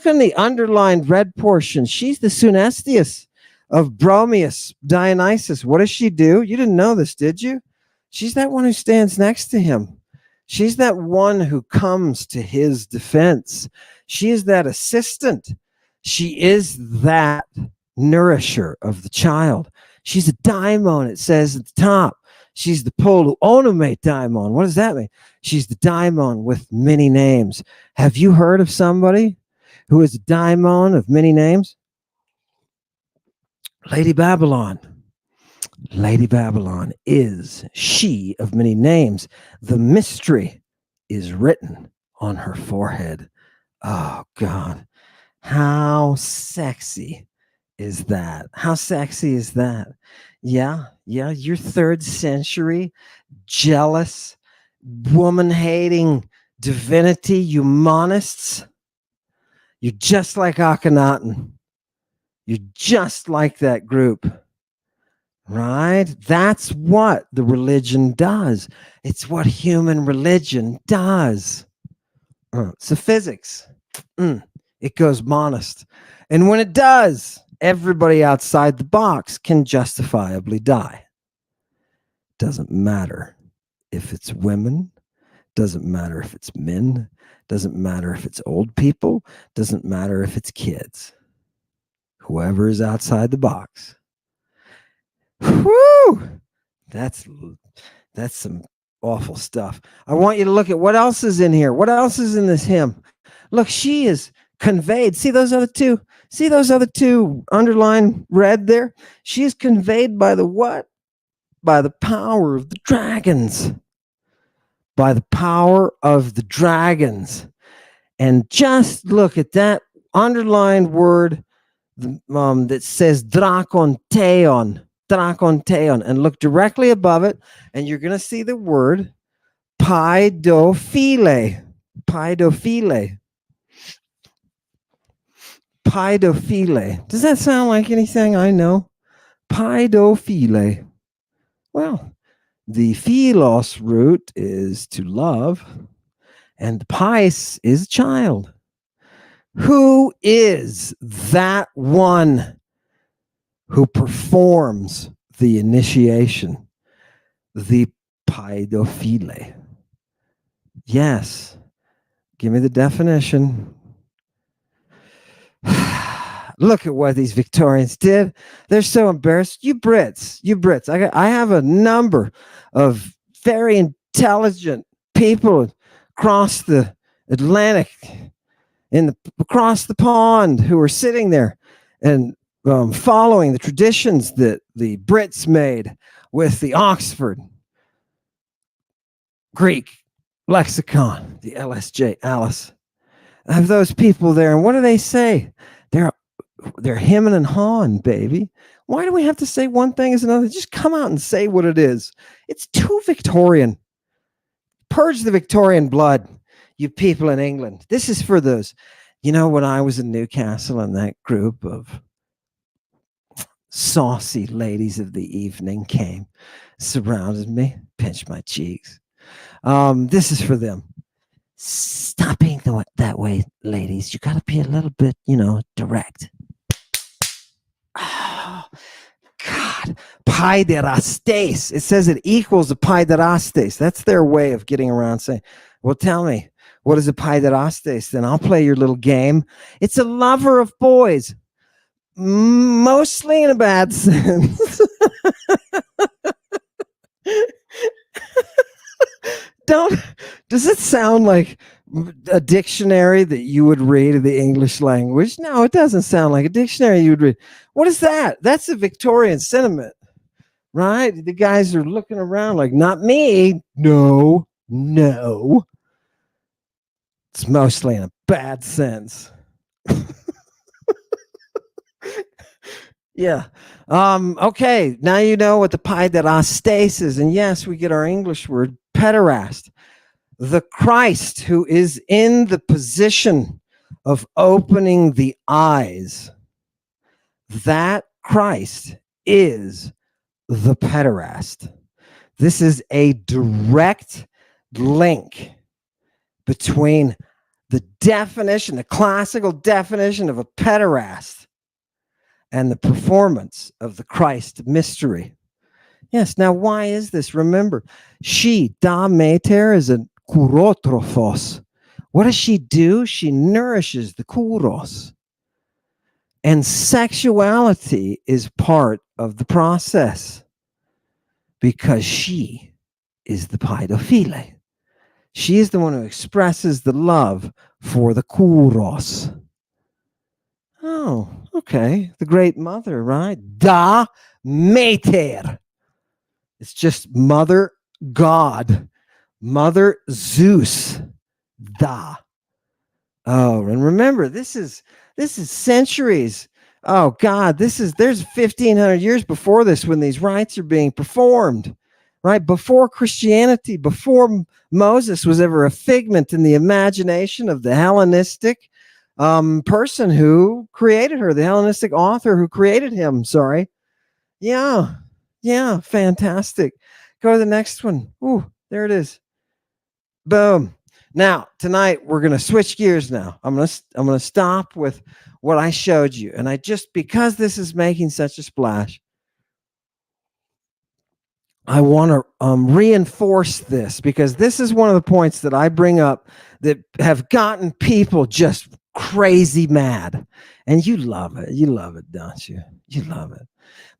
on the underlined red portion. She's the Sunestius of Bromius Dionysus. What does she do? You didn't know this, did you? She's that one who stands next to him. She's that one who comes to his defense. She is that assistant. She is that nourisher of the child. She's a daimon, it says at the top. She's the polu onome daimon. What does that mean? She's the daimon with many names. Have you heard of somebody who is a daimon of many names? Lady Babylon. Lady Babylon is she of many names. The mystery is written on her forehead. Oh, God. How sexy is that? How sexy is that? Yeah, you're third century, jealous, woman hating divinity, humanists. You're just like Akhenaten. You're just like that group. Right? That's what the religion does. It's what human religion does. So physics, it goes monist. And when it does, everybody outside the box can justifiably die. Doesn't matter if it's women, doesn't matter if it's men, doesn't matter if it's old people, doesn't matter if it's kids. Whoever is outside the box. Whew! That's some awful stuff. I want you to look at what else is in here. What else is in this hymn? Look, she is conveyed. See those other two? See those other two underlined red there? She is conveyed by the what? By the power of the dragons. By the power of the dragons. And just look at that underlined word that says drakonteon. Drakonteon, and look directly above it, and you're going to see the word paidophile. Paidophile. Paidophile. Does that sound like anything I know? Paidophile. Well, the philos root is to love, and the pais is a child. Who is that one who performs the initiation? The paidophile. Yes. Give me the definition. Look at what these Victorians did. They're so embarrassed. You Brits. I have a number of very intelligent people across the Atlantic, across the pond, who are sitting there and following the traditions that the Brits made with the Oxford Greek lexicon, the LSJ, Alice. I have those people there, and what do they say? They're hemming and hawing, baby. Why do we have to say one thing as another? Just come out and say what it is. It's too Victorian. Purge the Victorian blood, you people in England. This is for those. You know, when I was in Newcastle and that group of saucy ladies of the evening came, surrounded me, pinched my cheeks. This is for them. Stop being that way, ladies. You got to be a little bit, direct. Oh, God. Pederastes. It says it equals a pederastes. That's their way of getting around saying, well, tell me, what is a pederastes? Then I'll play your little game. It's a lover of boys. Mostly in a bad sense. Does it sound like a dictionary that you would read in the English language? No, it doesn't sound like a dictionary you would read. What is that? That's a Victorian sentiment, right? The guys are looking around like, not me. No. It's mostly in a bad sense. Yeah. Okay. Now you know what the pederastes is. And yes, we get our English word pederast. The Christ who is in the position of opening the eyes. That Christ is the pederast. This is a direct link between the definition, the classical definition of a pederast, and the performance of the Christ mystery. Yes, now why is this? Remember, she, Demeter, is a kurotrophos. What does she do? She nourishes the kuros. And sexuality is part of the process because she is the pedophile. She is the one who expresses the love for the kuros. Oh, okay. The great mother, right? Demeter. It's just Mother God, Mother Zeus. Da. Oh, and remember, this is centuries. Oh God, there's 1,500 years before this when these rites are being performed, right? Before Christianity, before Moses was ever a figment in the imagination of the Hellenistic person who created her, the Hellenistic author who created him. Sorry. Yeah. Yeah. Fantastic. Go to the next one. Ooh, there it is. Boom. Now, tonight we're going to switch gears now. I'm going to stop with what I showed you. And I just, because this is making such a splash, I want to reinforce this because this is one of the points that I bring up that have gotten people just crazy mad. And you love it. You love it, don't you? You love it.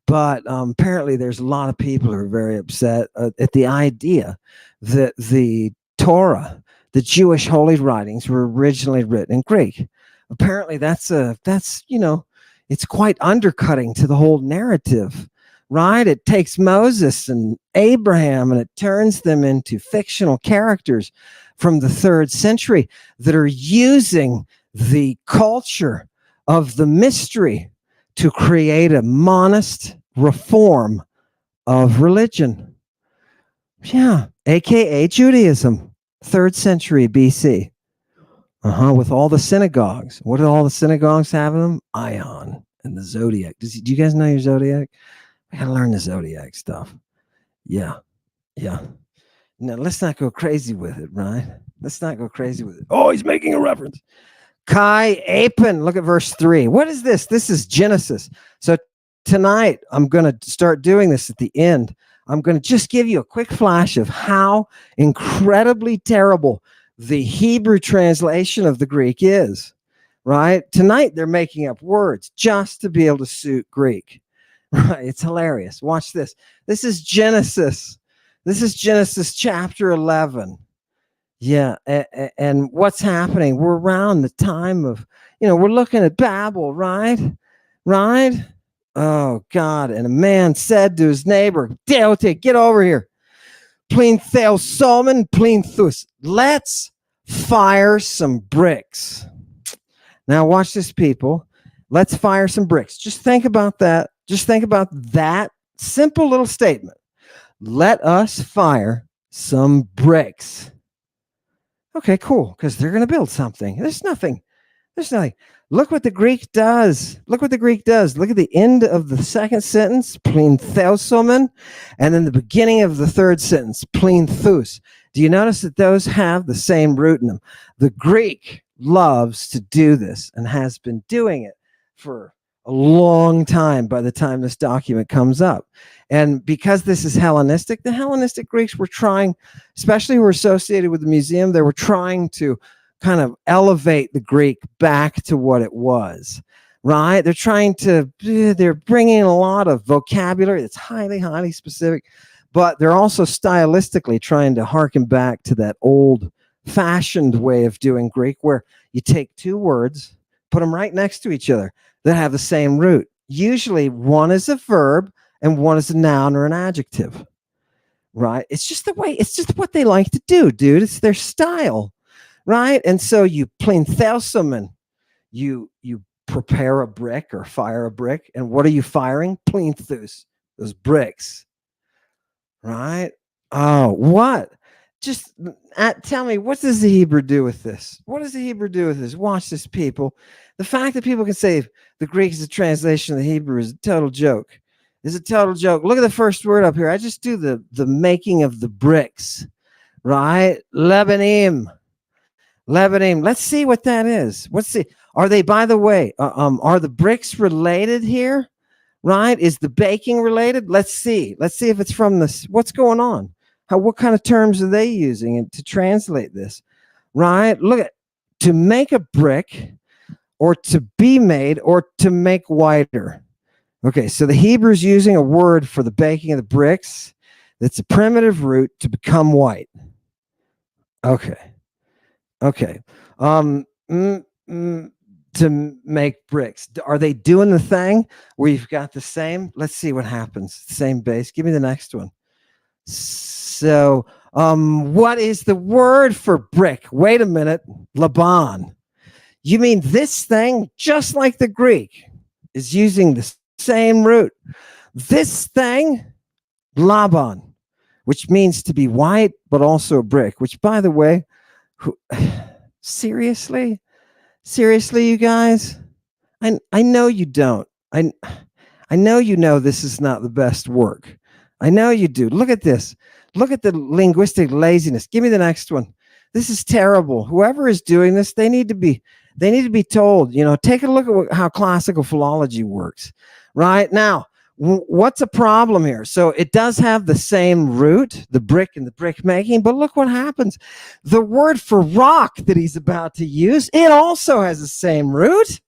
But apparently there's a lot of people who are very upset at the idea that the Torah, the Jewish holy writings, were originally written in Greek. Apparently that's it's quite undercutting to the whole narrative, right? It takes Moses and Abraham and it turns them into fictional characters from the 3rd century that are using the culture of the mystery to create a monist reform of religion. Yeah, aka Judaism, 3rd century BC. With all the synagogues. What do all the synagogues have in them? Ion and the zodiac. Do you guys know your zodiac? I gotta learn the zodiac stuff. Yeah. Now let's not go crazy with it, right? Let's not go crazy with it. Oh, he's making a reference. Kai Apen, look at verse 3. What is this? This is Genesis. So tonight, I'm going to start doing this at the end. I'm going to just give you a quick flash of how incredibly terrible the Hebrew translation of the Greek is, right? Tonight, they're making up words just to be able to suit Greek, right? It's hilarious. Watch this. This is Genesis. This is Genesis chapter 11. Yeah, and what's happening? We're around the time of, we're looking at Babel, right? Right? Oh, God. And a man said to his neighbor, Deote, get over here. Plinthel Solomon, Plinthus. Let's fire some bricks. Now, watch this, people. Let's fire some bricks. Just think about that. Just think about that simple little statement. Let us fire some bricks. Okay, cool, because they're going to build something. There's nothing. Look what the Greek does. Look at the end of the second sentence, plintheusomen, and then the beginning of the third sentence, plinthus. Do you notice that those have the same root in them? The Greek loves to do this and has been doing it for a long time by the time this document comes up. And because this is Hellenistic, the Hellenistic Greeks were trying, especially who were associated with the museum, they were trying to kind of elevate the Greek back to what it was, right? They're bringing in a lot of vocabulary that's highly, highly specific, but they're also stylistically trying to harken back to that old fashioned way of doing Greek where you take two words, put them right next to each other that have the same root. Usually one is a verb and one is a noun or an adjective, right? It's just what they like to do, dude. It's their style, right? And so you plinthelsumen, you prepare a brick or fire a brick, and what are you firing? Plinthus, those bricks, right? Oh, what? Just tell me, what does the Hebrew do with this? What does the Hebrew do with this? Watch this, people. The fact that people can say the Greek is a translation of the Hebrew is a total joke. Is a total joke. Look at the first word up here. I just do the making of the bricks, right? Lebanim. Lebanim. Let's see what that is. Let's see. Are they, by the way, are the bricks related here? Right? Is the baking related? Let's see. Let's see if it's from this. What's going on? What kind of terms are they using to translate this? Right? Look at, to make a brick, or to be made, or to make whiter. Okay, so the Hebrew's using a word for the baking of the bricks that's a primitive root to become white. Okay. Okay. To make bricks. Are they doing the thing where you've got the same? Let's see what happens. Same base. Give me the next one. So, what is the word for brick? Wait a minute. Laban. You mean this thing, just like the Greek, is using the same root. This thing, Laban, which means to be white, but also a brick, which, by the way, seriously, you guys, I know you don't. I know you know this is not the best work. I know you do. Look at this. Look at the linguistic laziness. Give me the next one. This is terrible. Whoever is doing this, they need to be told, take a look at how classical philology works. Right now, what's a problem here? So it does have the same root, the brick and the brick making, but look what happens. The word for rock that he's about to use, it also has the same root,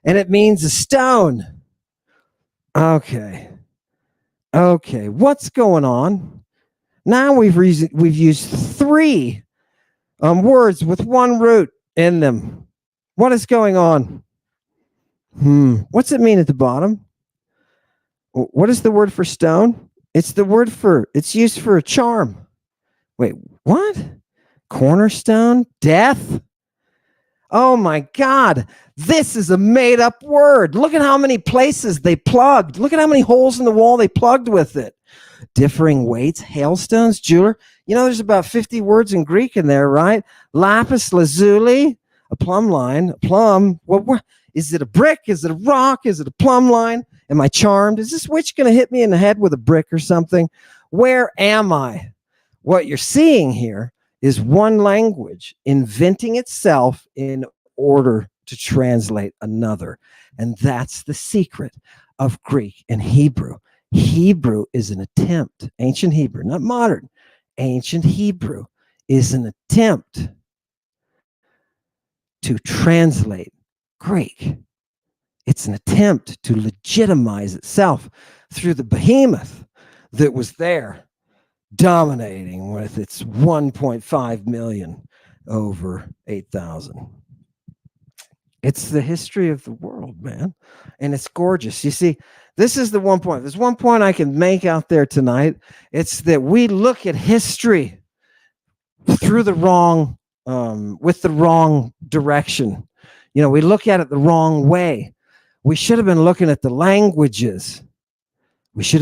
and it means a stone. Okay. What's going on? Now we've used three words with one root in them. What is going on? What's it mean at the bottom? What is the word for stone? It's used for a charm. Wait, what? Cornerstone? Death? Oh my God. This is a made up word. Look at how many places they plugged. Look at how many holes in the wall they plugged with it. Differing weights, hailstones, jeweler. There's about 50 words in Greek in there, right? Lapis lazuli, a plumb line, a plumb. What? Is it a brick? Is it a rock? Is it a plumb line? Am I charmed? Is this witch going to hit me in the head with a brick or something? Where am I? What you're seeing here is one language inventing itself in order to translate another. And that's the secret of Greek and Hebrew. Hebrew is an attempt, ancient Hebrew, not modern. Ancient Hebrew is an attempt to translate Greek. It's an attempt to legitimize itself through the behemoth that was there, dominating with its 1.5 million over 8,000. It's the history of the world, man. And it's gorgeous. You see, this is the one point. There's one point I can make out there tonight. It's that we look at history through the wrong, with the wrong direction. We look at it the wrong way. We should have been looking at the languages. Because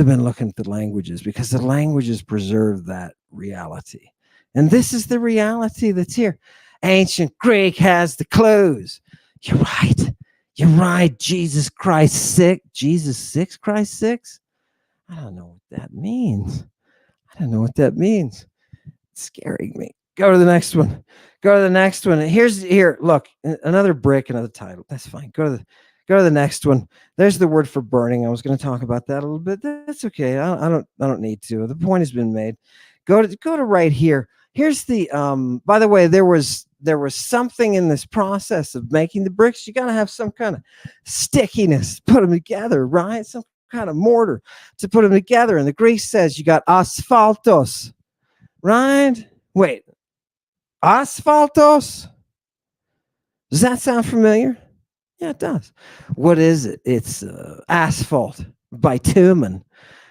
the languages preserve that reality. And this is the reality that's here. Ancient Greek has the clues. You're right. Jesus Christ 6. Jesus 6, Christ 6? I don't know what that means. It's scaring me. Go to the next one. Here, look, another brick, another title. That's fine. Go to the next one. There's the word for burning. I was going to talk about that a little bit. That's okay. I don't need to. The point has been made. Go to right here. Here's the by the way, there was something in this process of making the bricks. You got to have some kind of stickiness to put them together, right? Some kind of mortar to put them together. And the Greek says you got asphaltos, right? Wait, asphaltos? Does that sound familiar? Yeah, it does. What is it? It's asphalt, bitumen,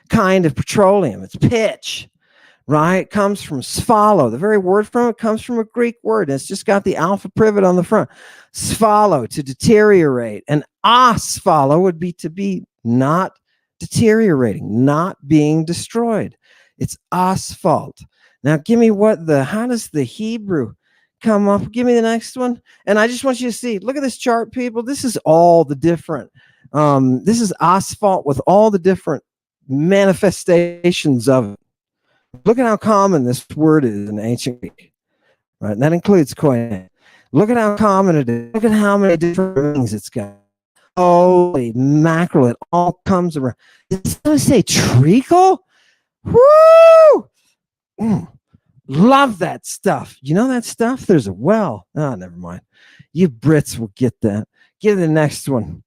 kind of petroleum. It's pitch, right? It comes from sphalo. The very word from it comes from a Greek word. And it's just got the alpha privet on the front. Sphalo, to deteriorate. And asphalo would be to be not deteriorating, not being destroyed. It's asphalt. Now, give me how does the Hebrew come up? Give me the next one. And I just want you to see, look at this chart, people. This is all the different, this is asphalt with all the different manifestations of it. Look at how common this word is in ancient Greek, right? And that includes koine. Look at how common it is. Look at how many different meanings it's got. Holy mackerel, it all comes around. It's going to say treacle? Woo! Love that stuff. You know that stuff? There's a well. Oh, never mind. You Brits will get that. Get the next one.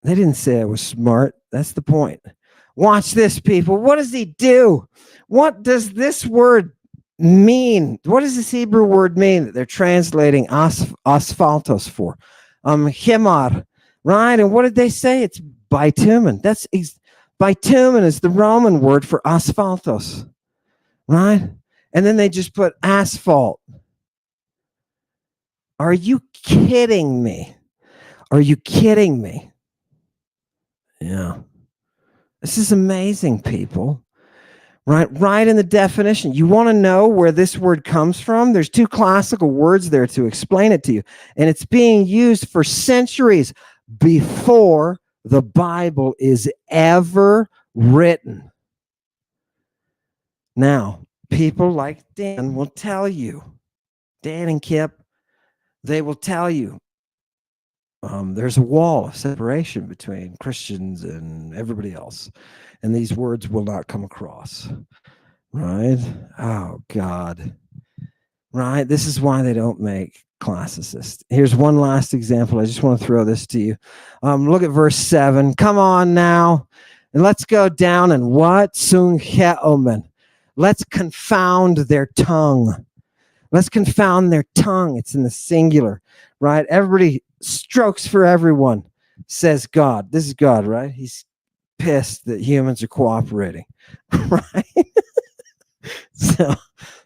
They didn't say I was smart. That's the point. Watch this, people. What does he do? What does this word mean? What does this Hebrew word mean that they're translating asphaltos for? Hemar, right? And what did they say? It's bitumen. Bitumen is the Roman word for asphaltos, right? And then they just put asphalt. Are you kidding me? Are you kidding me? Yeah. This is amazing, people. Right in the definition. You want to know where this word comes from? There's two classical words there to explain it to you. And it's being used for centuries before the Bible is ever written. Now, people like Dan will tell you, Dan and Kip, they will tell you there's a wall of separation between Christians and everybody else. And these words will not come across. Right? Oh, God. Right? This is why they don't make classicists. Here's one last example. I just want to throw this to you. Look at verse 7. Come on now. And let's go down and what? Sung heomen. Let's confound their tongue. Let's confound their tongue. It's in the singular, right? Everybody strokes for everyone, says God. This is God, right? He's pissed that humans are cooperating, right? So,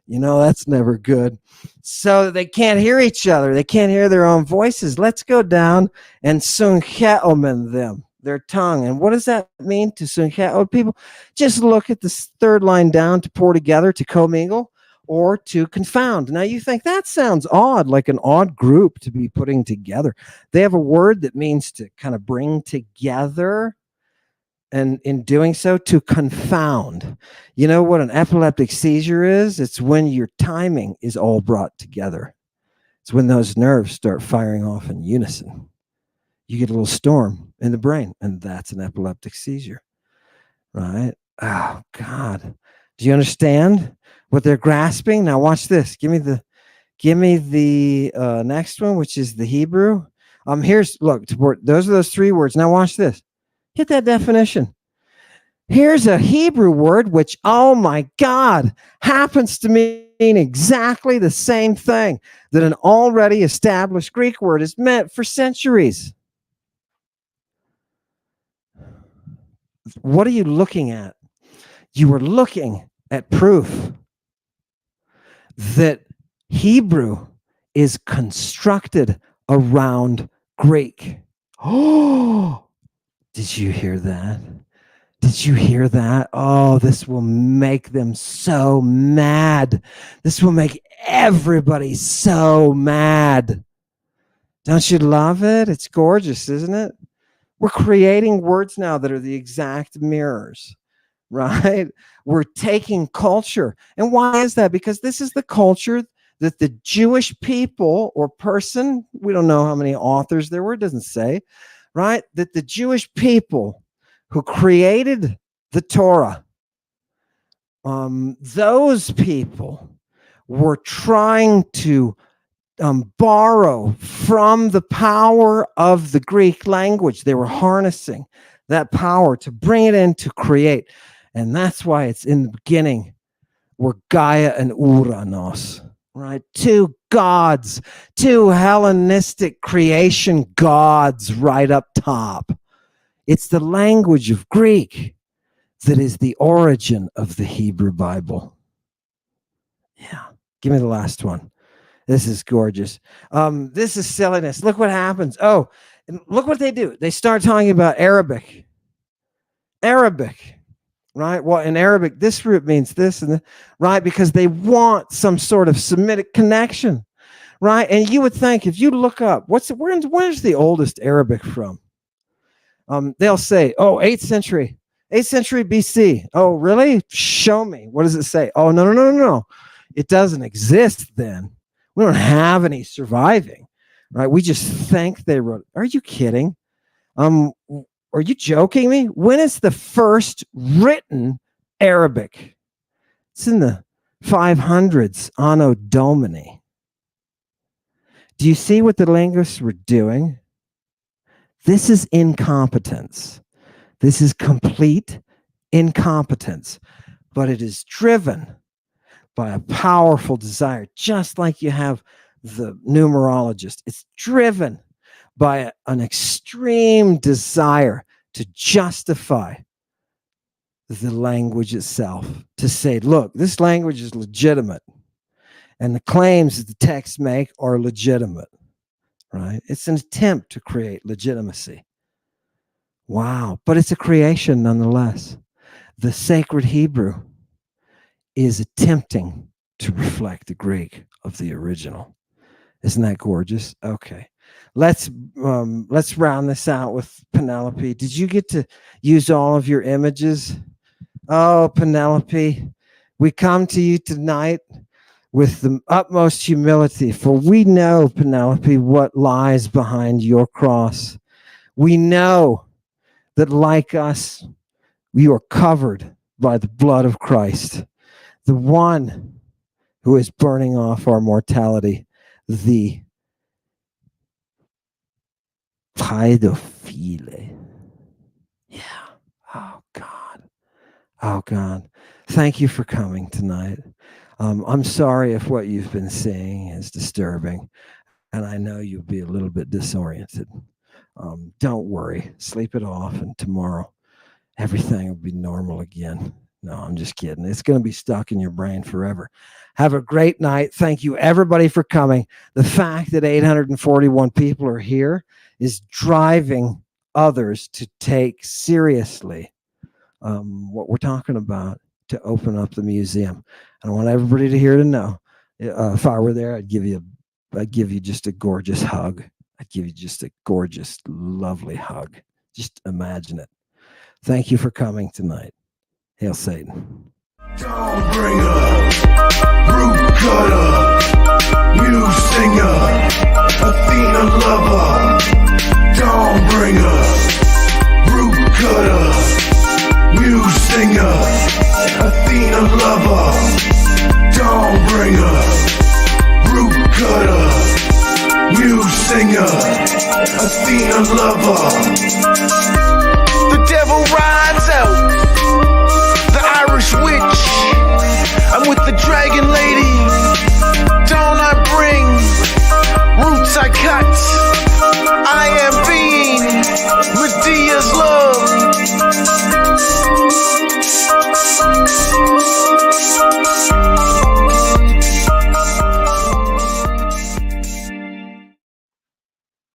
that's never good. So they can't hear each other. They can't hear their own voices. Let's go down and suncheomen them, their tongue. And what does that mean to suncheo people? Just look at this third line down, to pour together, to commingle, or to confound. Now you think that sounds odd, like an odd group to be putting together. They have a word that means to kind of bring together, and in doing so, to confound. You know what an epileptic seizure is? It's when your timing is all brought together. It's when those nerves start firing off in unison. You get a little storm in the brain, and that's an epileptic seizure, right? Oh, God. Do you understand what they're grasping? Now watch this. Give me the next one, which is the Hebrew. Those are those three words. Now watch this. Hit that definition. Here's a Hebrew word which, oh my God, happens to mean exactly the same thing that an already established Greek word has meant for centuries. What are you looking at? You are looking at proof that Hebrew is constructed around Greek. Oh, did you hear that? Did you hear that? Oh, this will make them so mad. This will make everybody so mad. Don't you love it? It's gorgeous, isn't it? We're creating words now that are the exact mirrors, right? We're taking culture. And why is that? Because this is the culture that the Jewish people or person, we don't know how many authors there were, it doesn't say, right? That the Jewish people who created the Torah, those people were trying to borrow from the power of the Greek language. They were harnessing that power to bring it in to create. And that's why it's in the beginning were Gaia and Uranos, right? Two gods, two Hellenistic creation gods right up top. It's the language of Greek that is the origin of the Hebrew Bible. Yeah. Give me the last one. This is gorgeous. This is silliness. Look what happens. Oh, and look what they do. They start talking about Arabic. Arabic, right? Well, in Arabic, this root means this, and right, because they want some sort of Semitic connection, right? And you would think if you look up where's the oldest Arabic from? They'll say, oh, 8th century BC. Oh, really? Show me. What does it say? Oh, no. It doesn't exist then. We don't have any surviving, right? We just think they wrote. Are you kidding? Are you joking me? When is the first written Arabic? It's in the 500s, Anno Domini. Do you see what the linguists were doing? This is incompetence. This is complete incompetence, but it is driven by a powerful desire, just like you have the numerologist. It's driven by an extreme desire to justify the language itself, to say, look, this language is legitimate, and the claims that the texts make are legitimate, right? It's an attempt to create legitimacy. Wow, but it's a creation nonetheless. The sacred Hebrew is attempting to reflect the Greek of the original. Isn't that gorgeous? Okay. Let's round this out with Penelope. Did you get to use all of your images? Oh, Penelope, we come to you tonight with the utmost humility, for we know, Penelope, what lies behind your cross. We know that, like us, you are covered by the blood of Christ, the one who is burning off our mortality, the pedophile. Yeah. Oh, God. Oh, God. Thank you for coming tonight. I'm sorry if what you've been seeing is disturbing, and I know you'll be a little bit disoriented. Don't worry. Sleep it off, and tomorrow everything will be normal again. No, I'm just kidding. It's going to be stuck in your brain forever. Have a great night. Thank you, everybody, for coming. The fact that 841 people are here is driving others to take seriously what we're talking about, to open up the museum. And I want everybody to know, if I were there, I'd give you just a gorgeous hug. I'd give you just a gorgeous, lovely hug. Just imagine it. Thank you for coming tonight. Hail Satan. Dawnbringer, root cutter, muse singer, Athena lover. Dawnbringer, root cutter, muse singer, Athena lover. Dawnbringer, root cutter, muse singer, Athena lover.